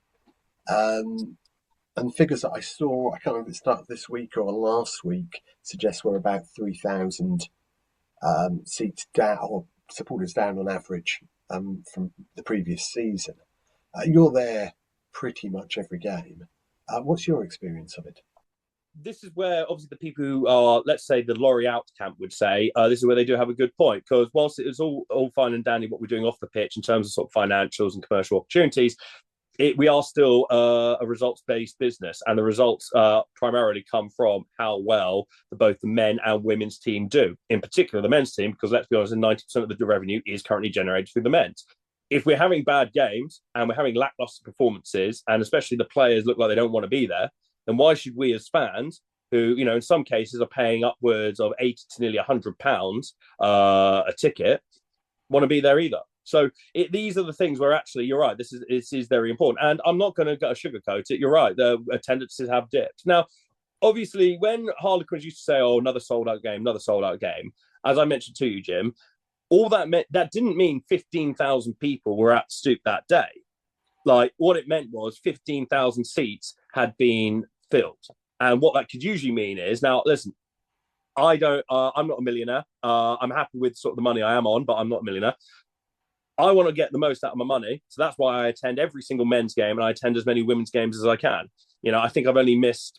And figures that I saw, I can't remember if it started this week or last week, suggest we're about 3,000 seats down, or supporters down on average from the previous season. You're there pretty much every game. What's your experience of it? This is where obviously the people who are, let's say, the Laurie out camp would say, this is where they do have a good point, because whilst it is all fine and dandy what we're doing off the pitch in terms of sort of financials and commercial opportunities, we are still a results-based business, and the results primarily come from how well both the men and women's team do. In particular, the men's team, because let's be honest, 90% of the revenue is currently generated through the men's. If we're having bad games and we're having lackluster performances, and especially the players look like they don't want to be there, then why should we as fans, who, in some cases are paying upwards of 80 to nearly £100 a ticket, want to be there either? So these are the things where actually you're right. This is very important, and I'm not going to sugarcoat it. You're right. The attendances have dipped. Now, obviously, when Harlequins used to say, "Oh, another sold out game," as I mentioned to you, Jim, all that didn't mean 15,000 people were at Stoop that day. Like, what it meant was 15,000 seats had been filled, and what that could usually mean is, now listen, I'm not a millionaire. I'm happy with sort of the money I am on, but I'm not a millionaire. I want to get the most out of my money. So that's why I attend every single men's game, and I attend as many women's games as I can. I think I've only missed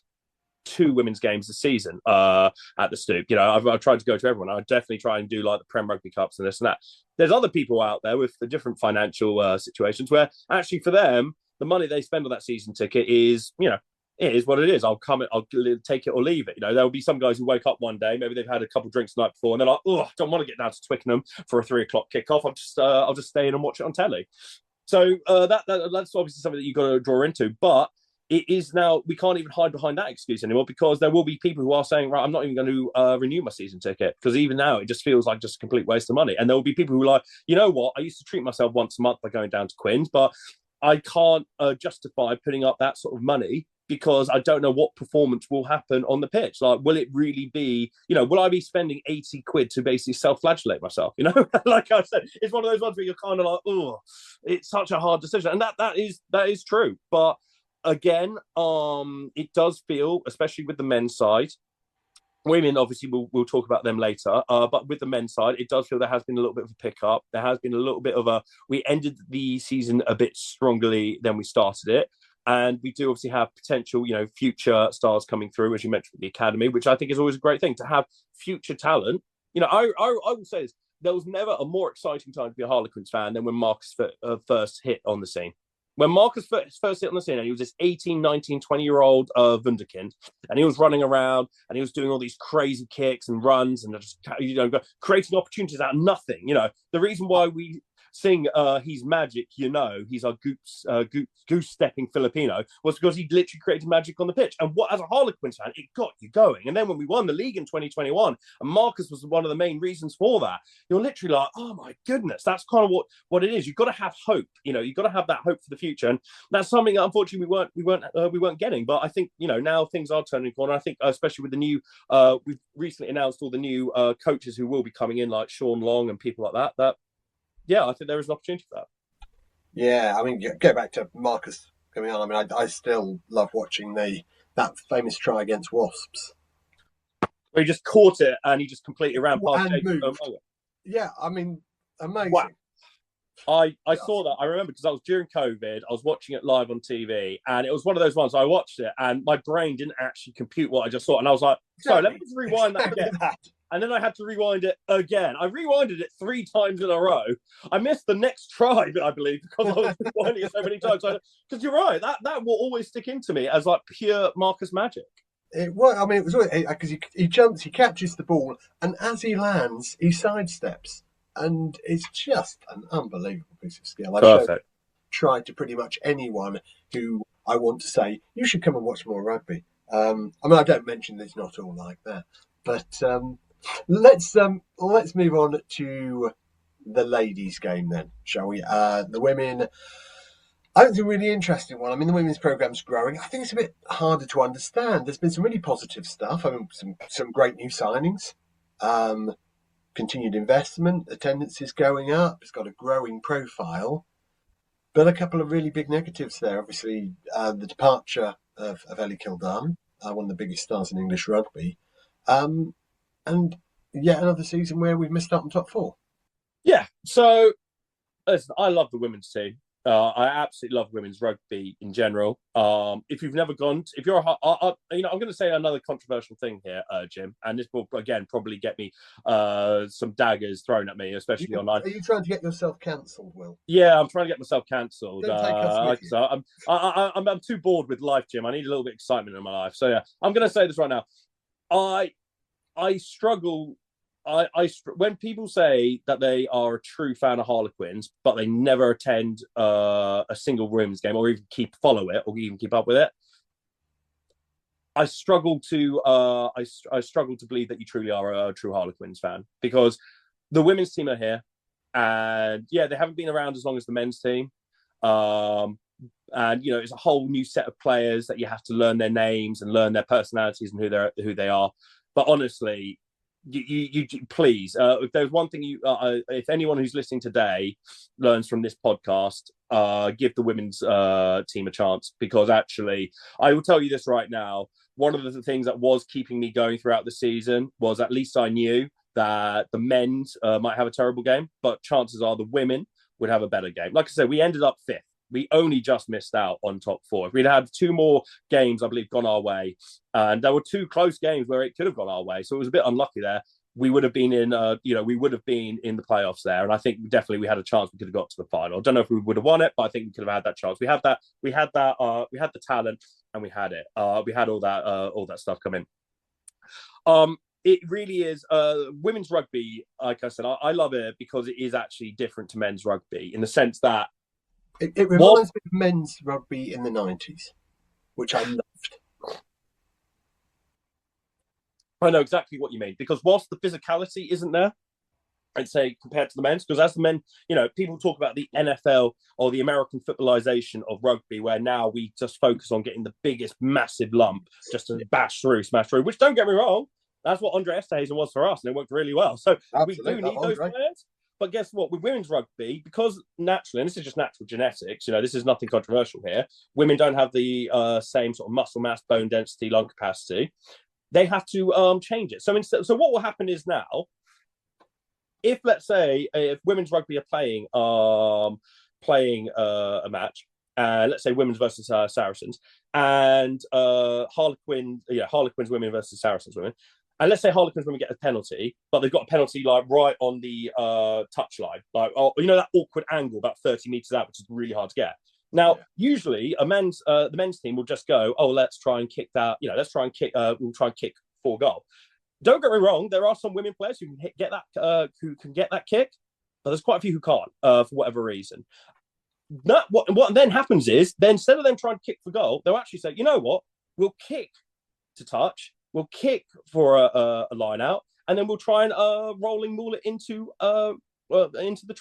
2 women's games this season at the Stoop. I've tried to go to everyone. I definitely try and do like the Prem Rugby Cups and this and that. There's other people out there with the different financial situations where actually for them, the money they spend on that season ticket is, it is what it is. I'll take it or leave it. There'll be some guys who wake up one day, maybe they've had a couple of drinks the night before, and they're like, oh, I don't want to get down to Twickenham for a 3 o'clock kickoff. I'll just stay in and watch it on telly. So that's obviously something that you've got to draw into. But it is now, we can't even hide behind that excuse anymore, because there will be people who are saying, right, I'm not even going to renew my season ticket, because even now it just feels like just a complete waste of money. And there will be people who are like, you know what, I used to treat myself once a month by going down to Quins, but I can't justify putting up that sort of money because I don't know what performance will happen on the pitch. Like, will it really be, will I be spending 80 quid to basically self-flagellate myself? Like I said, it's one of those ones where you're kind of like, oh, it's such a hard decision. And that is true. But again, it does feel, especially with the men's side, women, obviously, we'll talk about them later. But with the men's side, it does feel there has been a little bit of a pickup. There has been a little bit of we ended the season a bit strongly than we started it. And we do obviously have potential, future stars coming through, as you mentioned, with the academy, which I think is always a great thing to have future talent. I will say this: there was never a more exciting time to be a Harlequins fan than when Marcus first hit on the scene. When Marcus first hit on the scene, and he was this 18, 19, 20-year-old wunderkind, and he was running around and he was doing all these crazy kicks and runs and just creating opportunities out of nothing. The reason why we sing he's magic, he's our goose stepping Filipino, was because he literally created magic on the pitch. And as a Harlequins fan, it got you going. And then when we won the league in 2021, and Marcus was one of the main reasons for that, you're literally like, oh my goodness, that's kind of what it is. You've got to have hope. You've got to have that hope for the future, and that's something that unfortunately we weren't getting. But I think now things are turning a corner. I think especially with the new we've recently announced all the new coaches who will be coming in, like Sean Long and people like that. Yeah, I think there is an opportunity for that. Yeah, I mean, go back to Marcus coming on. I mean, I still love watching that famous try against Wasps. Where he just caught it and he just completely ran past Jacob. Yeah, I mean, amazing. Wow. I saw that. I remember because I was during COVID. I was watching it live on TV, and it was one of those ones I watched it, and my brain didn't actually compute what I just saw, and I was like, "Sorry, let me just rewind that again." And then I had to rewind it again. I rewinded it 3 times in a row. I missed the next try, I believe, because I was rewinding it so many times. Because you're right, that will always stick into me as like pure Marcus magic. It was. I mean, it was because he jumps, he catches the ball, and as he lands, he sidesteps, and it's just an unbelievable piece of skill. Perfect. Tried to pretty much anyone who I want to say you should come and watch more rugby. I mean, I don't mention that it's not all like that, but. Let's move on to the ladies' game then, shall we? The women, I think it's a really interesting one. I mean, the women's programme's growing. I think it's a bit harder to understand. There's been some really positive stuff. I mean, some great new signings, continued investment, attendance is going up. It's got a growing profile, but a couple of really big negatives there. Obviously, the departure of Ellie Kildare, one of the biggest stars in English rugby. And yet another season where we've missed out on top 4. Yeah. So, listen, I love the women's team. I absolutely love women's rugby in general. If you've never gone, if you're I'm going to say another controversial thing here, Jim, and this will again probably get me some daggers thrown at me, especially online. Are you trying to get yourself cancelled, Will? Yeah, I'm trying to get myself cancelled. Don't take us with you. So I'm too bored with life, Jim. I need a little bit of excitement in my life. So yeah, I'm going to say this right now. I struggle. When people say that they are a true fan of Harlequins, but they never attend a single women's game or even follow it or even keep up with it, I struggle to believe that you truly are a true Harlequins fan, because the women's team are here, and yeah, they haven't been around as long as the men's team. And it's a whole new set of players that you have to learn their names and learn their personalities and who they are. But honestly, you please, if there's one thing if anyone who's listening today learns from this podcast, give the women's team a chance, because actually, I will tell you this right now. One of the things that was keeping me going throughout the season was at least I knew that the men's might have a terrible game, but chances are the women would have a better game. Like I said, we ended up 5th. We only just missed out on top 4. If we'd had 2 more games, I believe, gone our way, and there were 2 close games where it could have gone our way, so it was a bit unlucky there. we would have been in, we would have been in the playoffs there, and I think definitely we had a chance. We could have got to the final. I don't know if we would have won it, but I think we could have had that chance. We had the talent, and we had it. We had all that stuff come in. It really is women's rugby. Like I said, I love it because it is actually different to men's rugby in the sense that it reminds me of men's rugby in the 90s, which I loved. I know exactly what you mean, because whilst the physicality isn't there, I'd say compared to the men's, because as the men, people talk about the NFL or the American footballization of rugby, where now we just focus on getting the biggest massive lump just to smash through, which, don't get me wrong, that's what Andre Esterhazy was for us, and it worked really well. So absolutely, we do need those players. But guess what? With women's rugby, because naturally, and this is just natural genetics, this is nothing controversial here, women don't have the same sort of muscle mass, bone density, lung capacity. They have to change it. So what will happen is now, if let's say if women's rugby are playing a match, let's say women's versus Saracens, and Harlequins women versus Saracens women, and let's say Harlequins women get a penalty, but they've got a penalty like right on the touchline, like that awkward angle about 30 meters out, which is really hard to get. Now, usually the men's team will just go, let's try and kick that, we'll try and kick for goal. Don't get me wrong, there are some women players who can get that kick, but there's quite a few who can't for whatever reason. What then happens is, then instead of them trying to kick for goal, they'll actually say, you know what, we'll kick to touch, we'll kick for a line out, and then we'll try and rolling maul it into the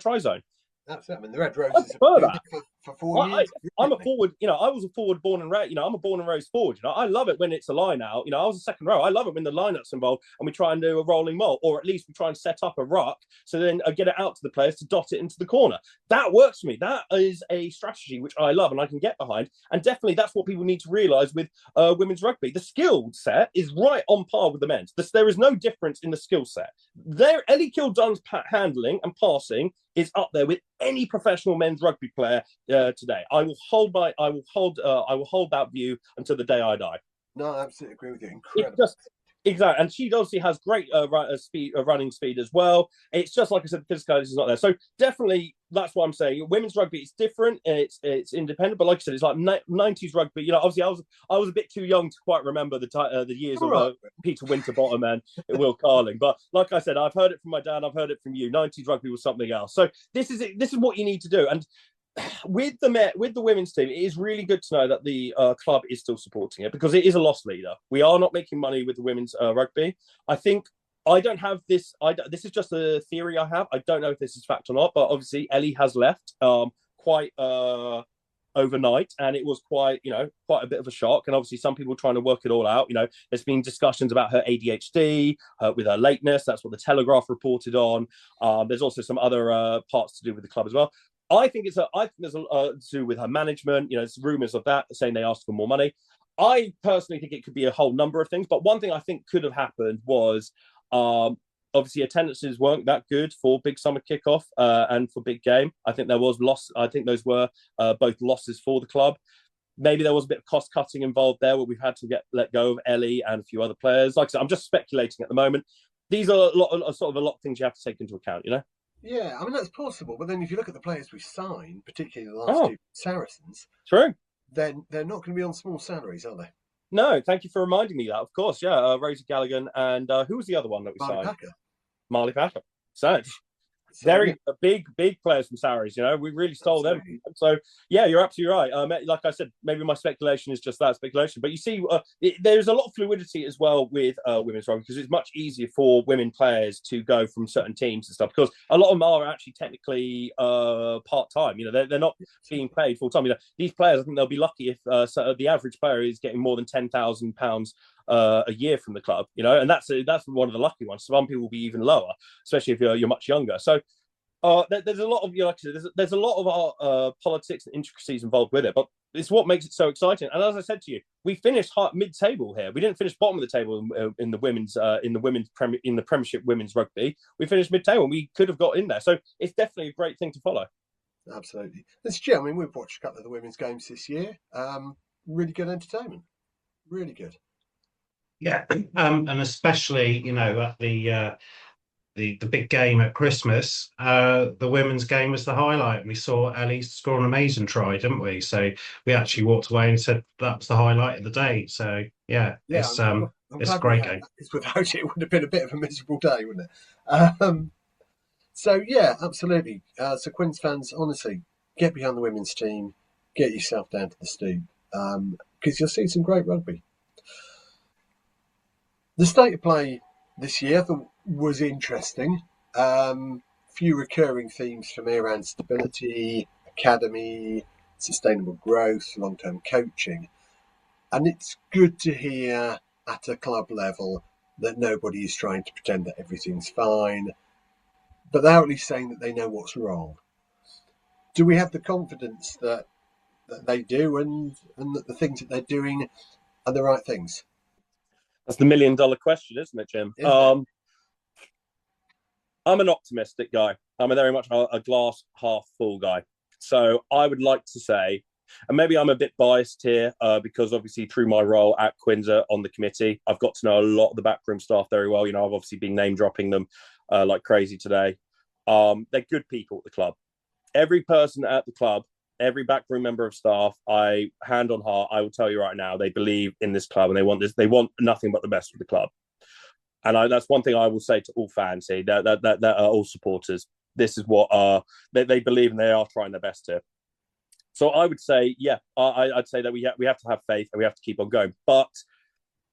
try zone. Absolutely. I mean, the Red Roses for 4 years. I'm a forward, I was a forward born and raised, I'm a born and raised forward. I love it when it's a line out. I was a second row. I love it when the lineup's involved and we try and do a rolling maul, or at least we try and set up a ruck, so then I get it out to the players to dot it into the corner. That works for me. That is a strategy which I love and I can get behind. And definitely that's what people need to realise with women's rugby. The skill set is right on par with the men's. There is no difference in the skill set. Ellie Kildunn's handling and passing is up there with any professional men's rugby player today. I will hold that view until the day I die. No, I absolutely agree with you. Incredible. Exactly, and she obviously has great running speed as well. It's just like I said, the physicality is not there. So definitely, that's what I'm saying. Women's rugby is different. It's independent, but like I said, it's like 90s rugby. Obviously, I was a bit too young to quite remember the years of Peter Winterbottom and Will Carling. But like I said, I've heard it from my dad. I've heard it from you. 90s rugby was something else. So this is it. This is what you need to do. And with the women's team, it is really good to know that the club is still supporting it, because it is a loss leader. We are not making money with the women's rugby. I think I don't have this. This is just a theory I have. I don't know if this is fact or not, but obviously Ellie has left quite overnight, and it was quite a bit of a shock. And obviously some people trying to work it all out. There's been discussions about her ADHD with her lateness. That's what the Telegraph reported on. There's also some other parts to do with the club as well. I think there's a to do with her management. There's rumours of that saying they asked for more money. I personally think it could be a whole number of things, but one thing I think could have happened was obviously attendances weren't that good for big summer kickoff and for big game. I think there was loss. I think those were both losses for the club. Maybe there was a bit of cost cutting involved there, where we've had to let go of Ellie and a few other players. Like I said, I'm just speculating at the moment. These are a lot of things you have to take into account. Yeah, I mean, that's possible. But then if you look at the players we've signed, particularly the last two Saracens, true, then they're not going to be on small salaries, are they? No, thank you for reminding me that. Of course, yeah. Rosie Galligan and who was the other one that we signed? Marley Packer. So very big players from Sarries. We really stole them. So yeah, you're absolutely right. Like I said, maybe my speculation is just that speculation. But you see, there's a lot of fluidity as well with women's rugby, because it's much easier for women players to go from certain teams and stuff, because a lot of them are actually technically part time. They're not being paid full time. These players, I think they'll be lucky if the average player is getting more than £10,000 a year from the club, and that's one of the lucky ones. Some people will be even lower, especially if you're much younger. So there's a lot of, like I said, there's a lot of our politics and intricacies involved with it, but it's what makes it so exciting. And as I said to you, we finished mid-table here. We didn't finish bottom of the table in the Premiership women's rugby. We finished mid-table, and we could have got in there. So it's definitely a great thing to follow. Absolutely. I mean, we've watched a couple of the women's games this year. Really good entertainment. Really good. Yeah, and especially at the big game at Christmas, the women's game was the highlight, and we saw Ellie score an amazing try, didn't we? So we actually walked away and said that was the highlight of the day. So yeah, Yeah, I'm it's a glad we great had game. that, because without it, it would have been a bit of a miserable day, wouldn't it? So yeah, absolutely. So Quins fans, honestly, get behind the women's team, get yourself down to the stoop, because you'll see some great rugby. The state of play this year I thought was interesting. Few recurring themes from here around stability, academy, sustainable growth, long-term coaching. And it's good to hear at a club level that nobody is trying to pretend that everything's fine, but they're at least saying that they know what's wrong. Do we have the confidence that they do, and that the things that they're doing are the right things? That's the $1 million question, isn't it, Jim? Isn't it? I'm an optimistic guy. I'm very much a glass half full guy. So I would like to say, and maybe I'm a bit biased here because obviously through my role at Quinssa on the committee, I've got to know a lot of the backroom staff very well. I've obviously been name dropping them like crazy today. They're good people at the club. Every person at the club, every backroom member of staff, I hand on heart, I will tell you right now, they believe in this club and they want this. They want nothing but the best for the club. And that's one thing I will say to all fans here, that are all supporters. This is what they believe, and they are trying their best here. So I would say, yeah, I'd say that we have to have faith and we have to keep on going. But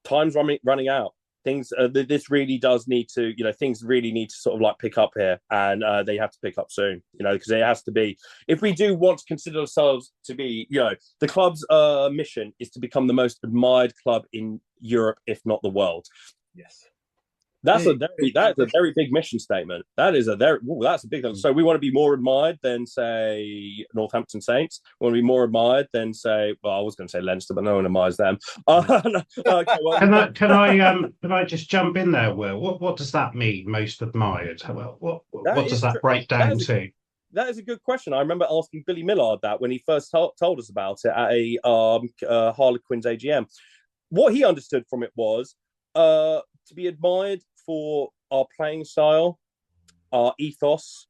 time's running out. Things this really does need to, things really need to sort of like pick up here, and they have to pick up soon, because it has to be. If we do want to consider ourselves to be, the club's mission is to become the most admired club in Europe, if not the world. Yes. That's a very big mission statement. That's a big thing. So we want to be more admired than, say, Northampton Saints. We want to be more admired than, say, well, I was going to say Leinster, but no one admires them. Can I just jump in there, Will? What does that mean, most admired? Well, what does that break down to? That is a good question. I remember asking Billy Millard that when he first told us about it at a Harlequins AGM. What he understood from it was to be admired for our playing style, our ethos,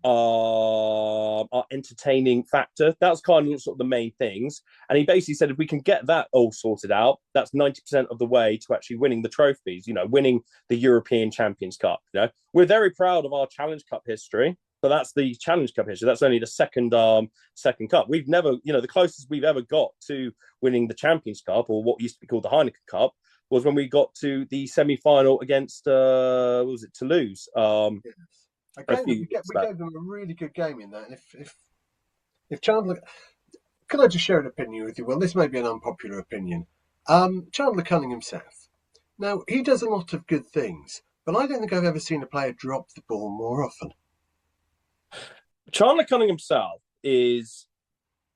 our entertaining factor. That's kind of sort of the main things. And he basically said if we can get that all sorted out, that's 90% of the way to actually winning the trophies, winning the European Champions Cup. We're very proud of our Challenge Cup history, but that's the Challenge Cup history. That's only the second cup. We've never, the closest we've ever got to winning the Champions Cup, or what used to be called the Heineken Cup, was when we got to the semi-final against was it Toulouse? Again, we gave them a really good game in that. And if Chandler, could I just share an opinion with you? Well, this may be an unpopular opinion. Chandler Cunningham South. Now, he does a lot of good things, but I don't think I've ever seen a player drop the ball more often. Chandler Cunningham South is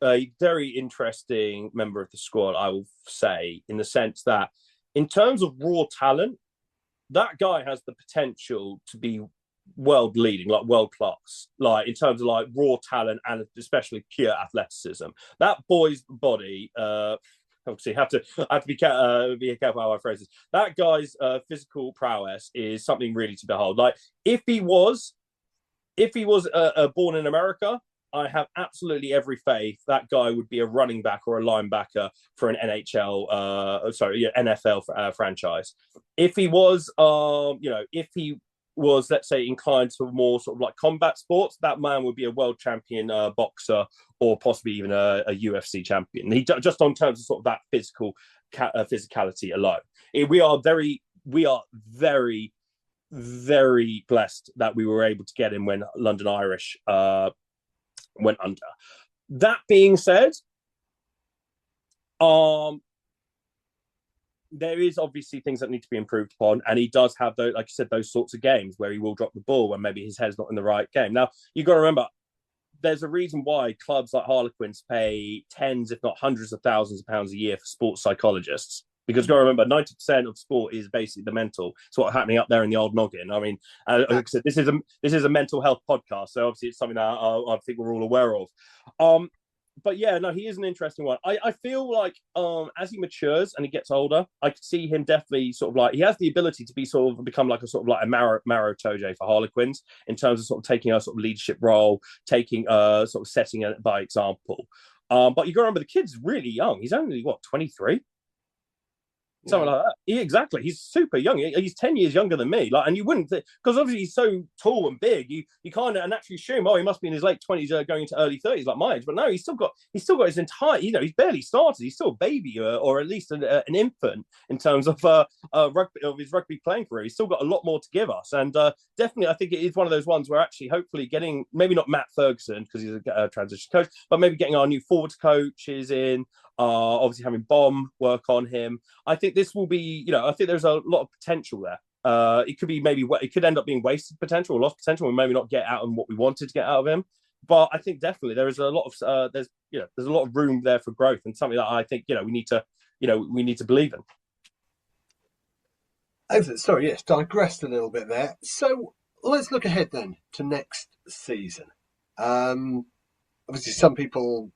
a very interesting member of the squad, I will say, in the sense that in terms of raw talent, that guy has the potential to be world leading, like world class, like in terms of like raw talent and especially pure athleticism. That boy's body, obviously have to be careful how I phrase this. That guy's physical prowess is something really to behold. Like if he was born in America, I have absolutely every faith that guy would be a running back or a linebacker for an NFL franchise. If he was, let's say, inclined to more sort of like combat sports, that man would be a world champion boxer or possibly even a UFC champion. He just on terms of sort of that physicality alone. We are very, very blessed that we were able to get him when London Irish went under. That being said, there is obviously things that need to be improved upon, and he does have those, like you said, those sorts of games where he will drop the ball when maybe his head's not in the right game. Now, you've got to remember, there's a reason why clubs like Harlequins pay tens, if not hundreds of thousands of pounds a year for sports psychologists. Because you've got to remember, 90% of sport is basically the mental. It's what's happening up there in the old noggin. I mean, like I said, this is a mental health podcast, so obviously it's something that I think we're all aware of. but yeah, no, he is an interesting one. I feel like as he matures and he gets older, I could see him definitely sort of like he has the ability to be sort of become like a sort of like a Maro Toje for Harlequins in terms of sort of taking a sort of leadership role, taking sort of setting it by example. But you got to remember the kid's really young. He's only what 23. Something like that. Yeah, exactly. He's super young. He's 10 years younger than me. Like, and you wouldn't because obviously he's so tall and big. You kind of naturally assume, oh, he must be in his late 20s, going into early 30s, like my age. But no, he's still got his entire. He's barely started. He's still a baby, or at least an infant in terms of rugby of his rugby playing career. He's still got a lot more to give us, and definitely, I think it is one of those ones where actually, hopefully, getting maybe not Matt Ferguson because he's a transition coach, but maybe getting our new forwards coaches in. Obviously having Bomb work on him. I think this will be, I think there's a lot of potential there. It could be it could end up being wasted potential or lost potential and maybe not get out of what we wanted to get out of him. But I think definitely there is a lot of there's a lot of room there for growth and something that I think we need to believe in. Excellent. Sorry, yes, digressed a little bit there. So let's look ahead then to next season. Obviously, some people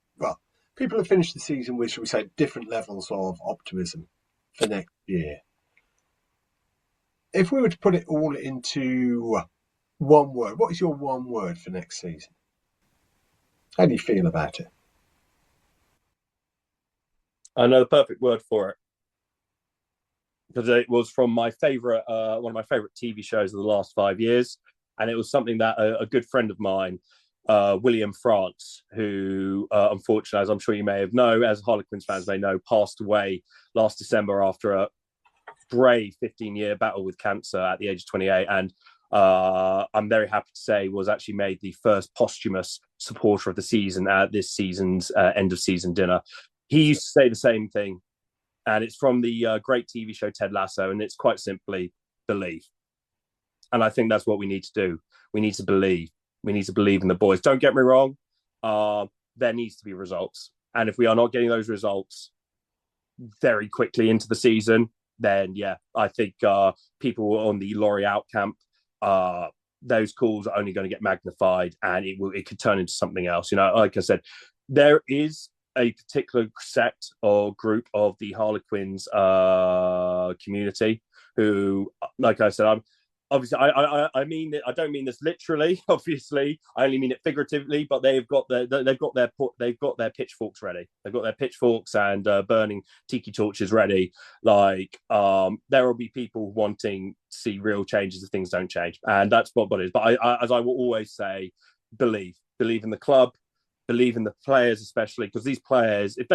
have finished the season with, shall we say, different levels of optimism for next year. If we were to put it all into one word, what is your one word for next season? How do you feel about it? I know the perfect word for it because it was from my favorite, one of my favorite TV shows of the last 5 years, and it was something that a good friend of mine, William France, who unfortunately, as I'm sure you may have known, as Harlequins fans may know, passed away last December after a brave 15-year battle with cancer at the age of 28. And I'm very happy to say was actually made the first posthumous supporter of the season at this season's end of season dinner. He used to say the same thing, and it's from the great TV show Ted Lasso, and it's quite simply believe. And I think that's what we need to do. We need to believe. We need to believe in the boys. Don't get me wrong. There needs to be results. And if we are not getting those results very quickly into the season, then, yeah, I think people on the Laurie out camp, those calls are only going to get magnified and it could turn into something else. Like I said, there is a particular sect or group of the Harlequins community who, like I said, obviously, I mean, I don't mean this literally. Obviously, I only mean it figuratively. But they've got their pitchforks ready. They've got their pitchforks and burning tiki torches ready. Like there will be people wanting to see real changes if things don't change, and that's what it is. But as I will always say, believe in the club. Believe in the players, especially because these players, if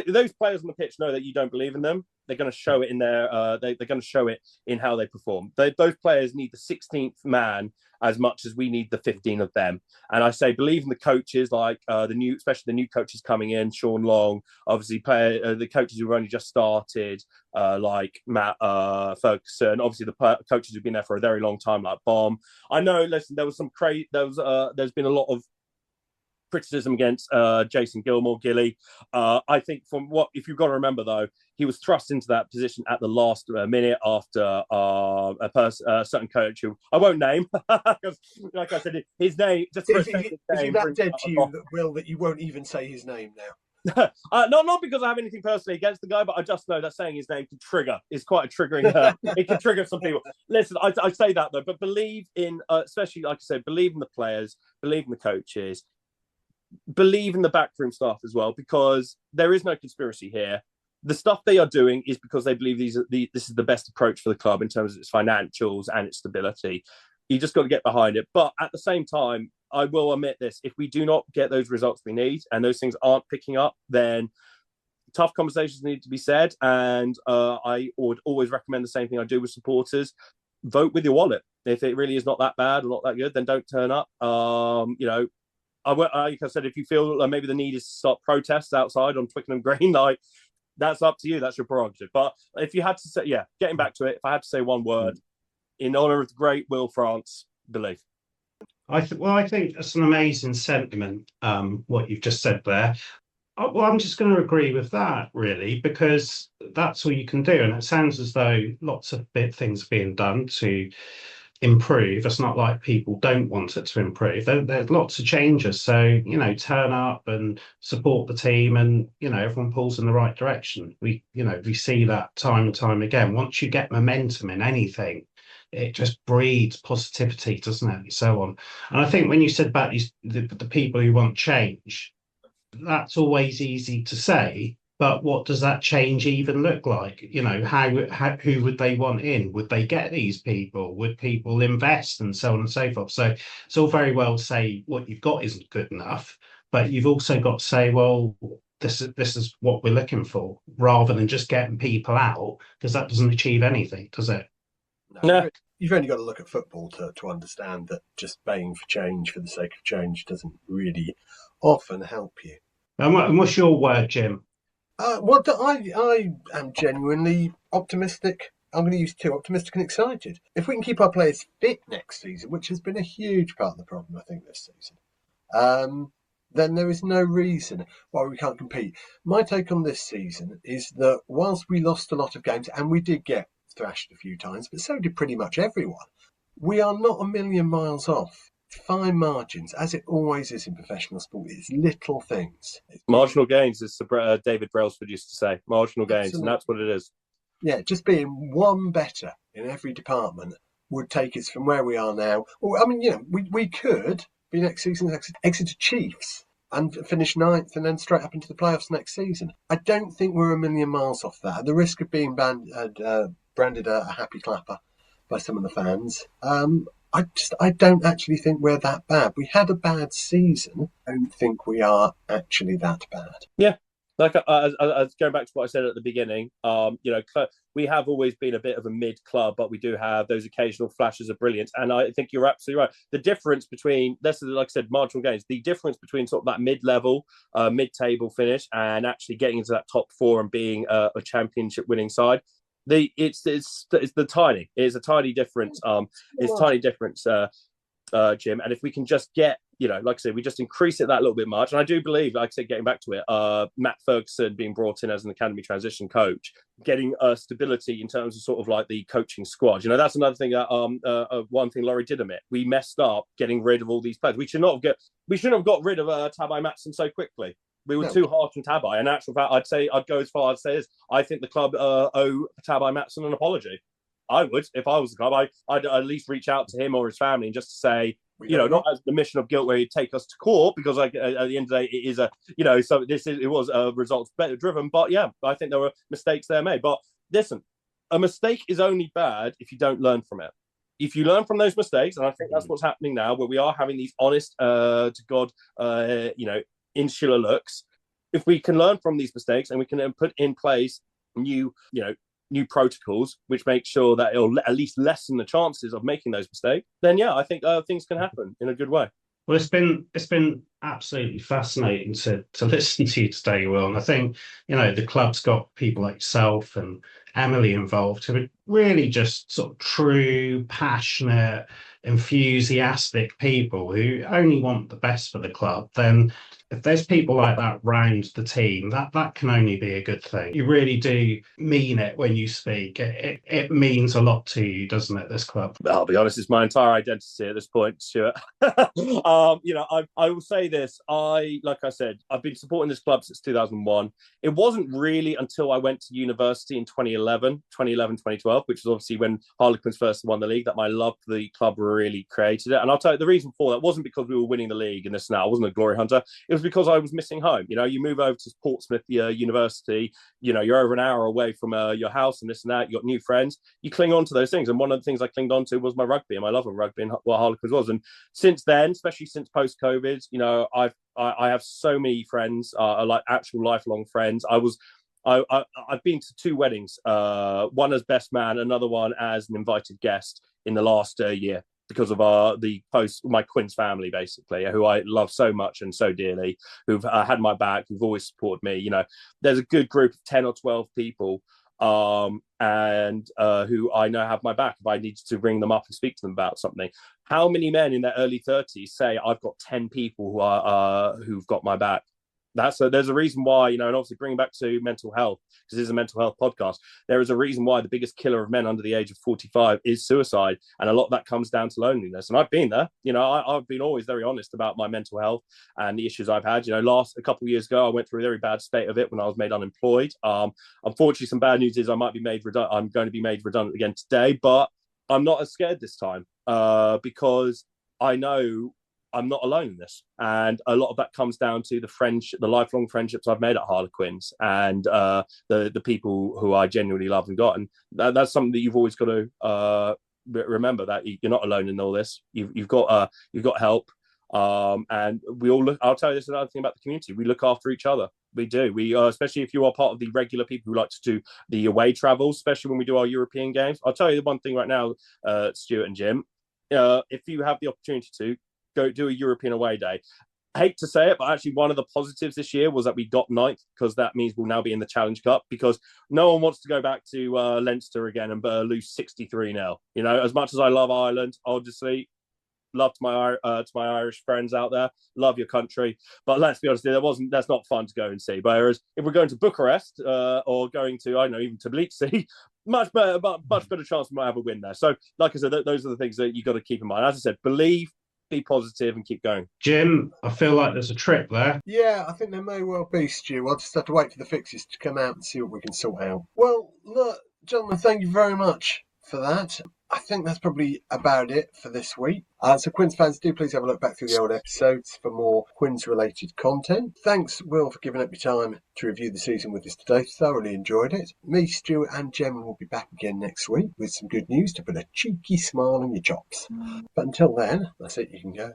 those players on the pitch know that you don't believe in them, they're going to show it in their they're going to show it in how they perform. Those players need the 16th man as much as we need the 15 of them. And I say believe in the coaches, like especially the new coaches coming in, Sean Long, obviously the coaches who've only just started, like Matt Ferguson, obviously the coaches who've been there for a very long time, like Bomb. I know. Listen, there's been a lot of criticism against Jason Gilly. I think if you've got to remember though, he was thrust into that position at the last minute after a certain coach who I won't name because, like I said, his name just is he that dead to you, Will, that you won't even say his name now? Not because I have anything personally against the guy, but I just know that saying his name can trigger. It's quite a triggering. It can trigger some people. Listen, I say that though, but believe in, especially like I said, believe in the players, believe in the coaches. Believe in the backroom staff as well, because there is no conspiracy here. The stuff they are doing is because they believe this is the best approach for the club in terms of its financials and its stability. You just got to get behind it. But at the same time, I will admit this, if we do not get those results we need and those things aren't picking up, then tough conversations need to be said. And I would always recommend the same thing I do with supporters. Vote with your wallet. If it really is not that bad or not that good, then don't turn up. Like I said, if you feel like maybe the need is to start protests outside on Twickenham Green, like that's up to you. That's your prerogative. But if you had to say, getting back to it, if I had to say one word, in honour of the great Will France, believe. I think that's an amazing sentiment, what you've just said there. Well, I'm just going to agree with that, really, because that's all you can do. And it sounds as though lots of things are being done to improve. It's not like people don't want it to improve. There's lots of changes. So, turn up and support the team, and, everyone pulls in the right direction. We see that time and time again. Once you get momentum in anything, it just breeds positivity, doesn't it? And so on. And I think when you said about the people who want change, that's always easy to say. But what does that change even look like? Who would they want in? Would they get these people? Would people invest, and so on and so forth? So it's all very well to say what you've got isn't good enough, but you've also got to say, well, this is what we're looking for, rather than just getting people out, because that doesn't achieve anything, does it? No. You've only got to look at football to understand that just baying for change for the sake of change doesn't really often help you. And what's your word, Jim? I am genuinely optimistic. I'm going to use two: optimistic and excited. If we can keep our players fit next season, which has been a huge part of the problem, I think, this season, then there is no reason why we can't compete. My take on this season is that whilst we lost a lot of games, and we did get thrashed a few times, but so did pretty much everyone, we are not a million miles off. Fine margins, as it always is in professional sport. It's little things. Marginal gains, as David Brailsford used to say. Marginal gains, Absolutely. and that's what it is. Yeah, just being one better in every department would take us from where we are now. Well, I mean, we could be next season's Exeter Chiefs and finish 9th and then straight up into the playoffs next season. I don't think we're a million miles off that. At the risk of being branded a happy clapper by some of the fans, I don't actually think we're that bad. We had a bad season. I don't think we are actually that bad. Yeah. Like I was going back to what I said at the beginning, we have always been a bit of a mid club, but we do have those occasional flashes of brilliance. And I think you're absolutely right. The difference between, like I said, marginal gains, the difference between sort of that mid-level, mid-table finish and actually getting into that top four and being a championship winning side, it's a tiny difference. It's tiny difference, Jim. And if we can just get, like I said, we just increase it that little bit much. And I do believe, like I said, getting back to it, Matt Ferguson being brought in as an academy transition coach, getting stability in terms of sort of like the coaching squad. That's another thing that one thing Laurie did admit. We messed up getting rid of all these players. We shouldn't have got rid of Tabai Matson so quickly. We were too harsh on Tabai. In actual fact, I'd go as far as to say this. I think the club owe Tabai Matson an apology. I would, if I was the club, I'd at least reach out to him or his family and just to say, not as the mission of guilt where he'd take us to court, because at the end of the day, it is it was a results better driven. But yeah, I think there were mistakes there made. But listen, a mistake is only bad if you don't learn from it. If you learn from those mistakes, and I think that's what's happening now, where we are having these honest to God, insular looks. If we can learn from these mistakes and we can put in place new protocols, which make sure that it'll at least lessen the chances of making those mistakes, then yeah, I think things can happen in a good way. Well, it's been absolutely fascinating to listen to you today, Will. And I think, the club's got people like yourself and Emily involved who are really just sort of true, passionate, enthusiastic people who only want the best for the club. Then if there's people like that round the team, that can only be a good thing. You really do mean it when you speak. It means a lot to you, doesn't it, this club? I'll be honest, it's my entire identity at this point, Stuart. I will say this. Like I said, I've been supporting this club since 2001. It wasn't really until I went to university in 2011, 2012, which was obviously when Harlequins first won the league, that my love for the club really created it. And I'll tell you, the reason for that wasn't because we were winning the league and this and that. I wasn't a glory hunter. It was because I was missing home. You move over to Portsmouth University, you're over an hour away from your house and this and that. You got new friends. You cling on to those things. And one of the things I clinged on to was my rugby and my love of rugby and what Harlequins was. And since then, especially since post-COVID, I have so many friends, like actual lifelong friends. I've been to 2 weddings, one as best man, another one as an invited guest in the last year, because of my Quins family, basically, who I love so much and so dearly, who've had my back, who've always supported me. There's a good group of 10 or 12 people and who I know have my back if I need to ring them up and speak to them about something. How many men in their early 30s say I've got 10 people who've got my back? There's a reason why, and obviously bringing back to mental health, because this is a mental health podcast, there is a reason why the biggest killer of men under the age of 45 is suicide. And a lot of that comes down to loneliness. And I've been there, I've been always very honest about my mental health and the issues I've had. A couple of years ago, I went through a very bad state of it when I was made unemployed. Unfortunately, some bad news is I'm going to be made redundant again today, but I'm not as scared this time because I know I'm not alone in this. And a lot of that comes down to the lifelong friendships I've made at Harlequins and the people who I genuinely love and got. And that's something that you've always got to remember, that you're not alone in all this. You've got help. And we all I'll tell you this another thing about the community. We look after each other. We do. We especially if you are part of the regular people who like to do the away travels, especially when we do our European games. I'll tell you the one thing right now, Stuart and Jim, if you have the opportunity to, go do a European away day. I hate to say it, but actually one of the positives this year was that we got ninth, because that means we'll now be in the Challenge Cup, because no one wants to go back to Leinster again and lose 63-0. As much as I love Ireland, obviously, love to my Irish friends out there, love your country, but let's be honest, that's not fun to go and see. Whereas if we're going to Bucharest or going to, I don't know, even Tbilisi, much better chance we might have a win there. So like I said, those are the things that you got to keep in mind. As I said, believe, be positive, and keep going. Jim, I feel like there's a trick there. Yeah, I think there may well be, Stu. I'll just have to wait for the fixes to come out and see what we can sort out. Well, look, gentlemen, thank you very much for that. I think that's probably about it for this week. So Quins fans, do please have a look back through the old episodes for more Quins-related content. Thanks, Will, for giving up your time to review the season with us today. Thoroughly enjoyed it. Me, Stuart and Jem will be back again next week with some good news to put a cheeky smile on your chops. But until then, that's it. You can go.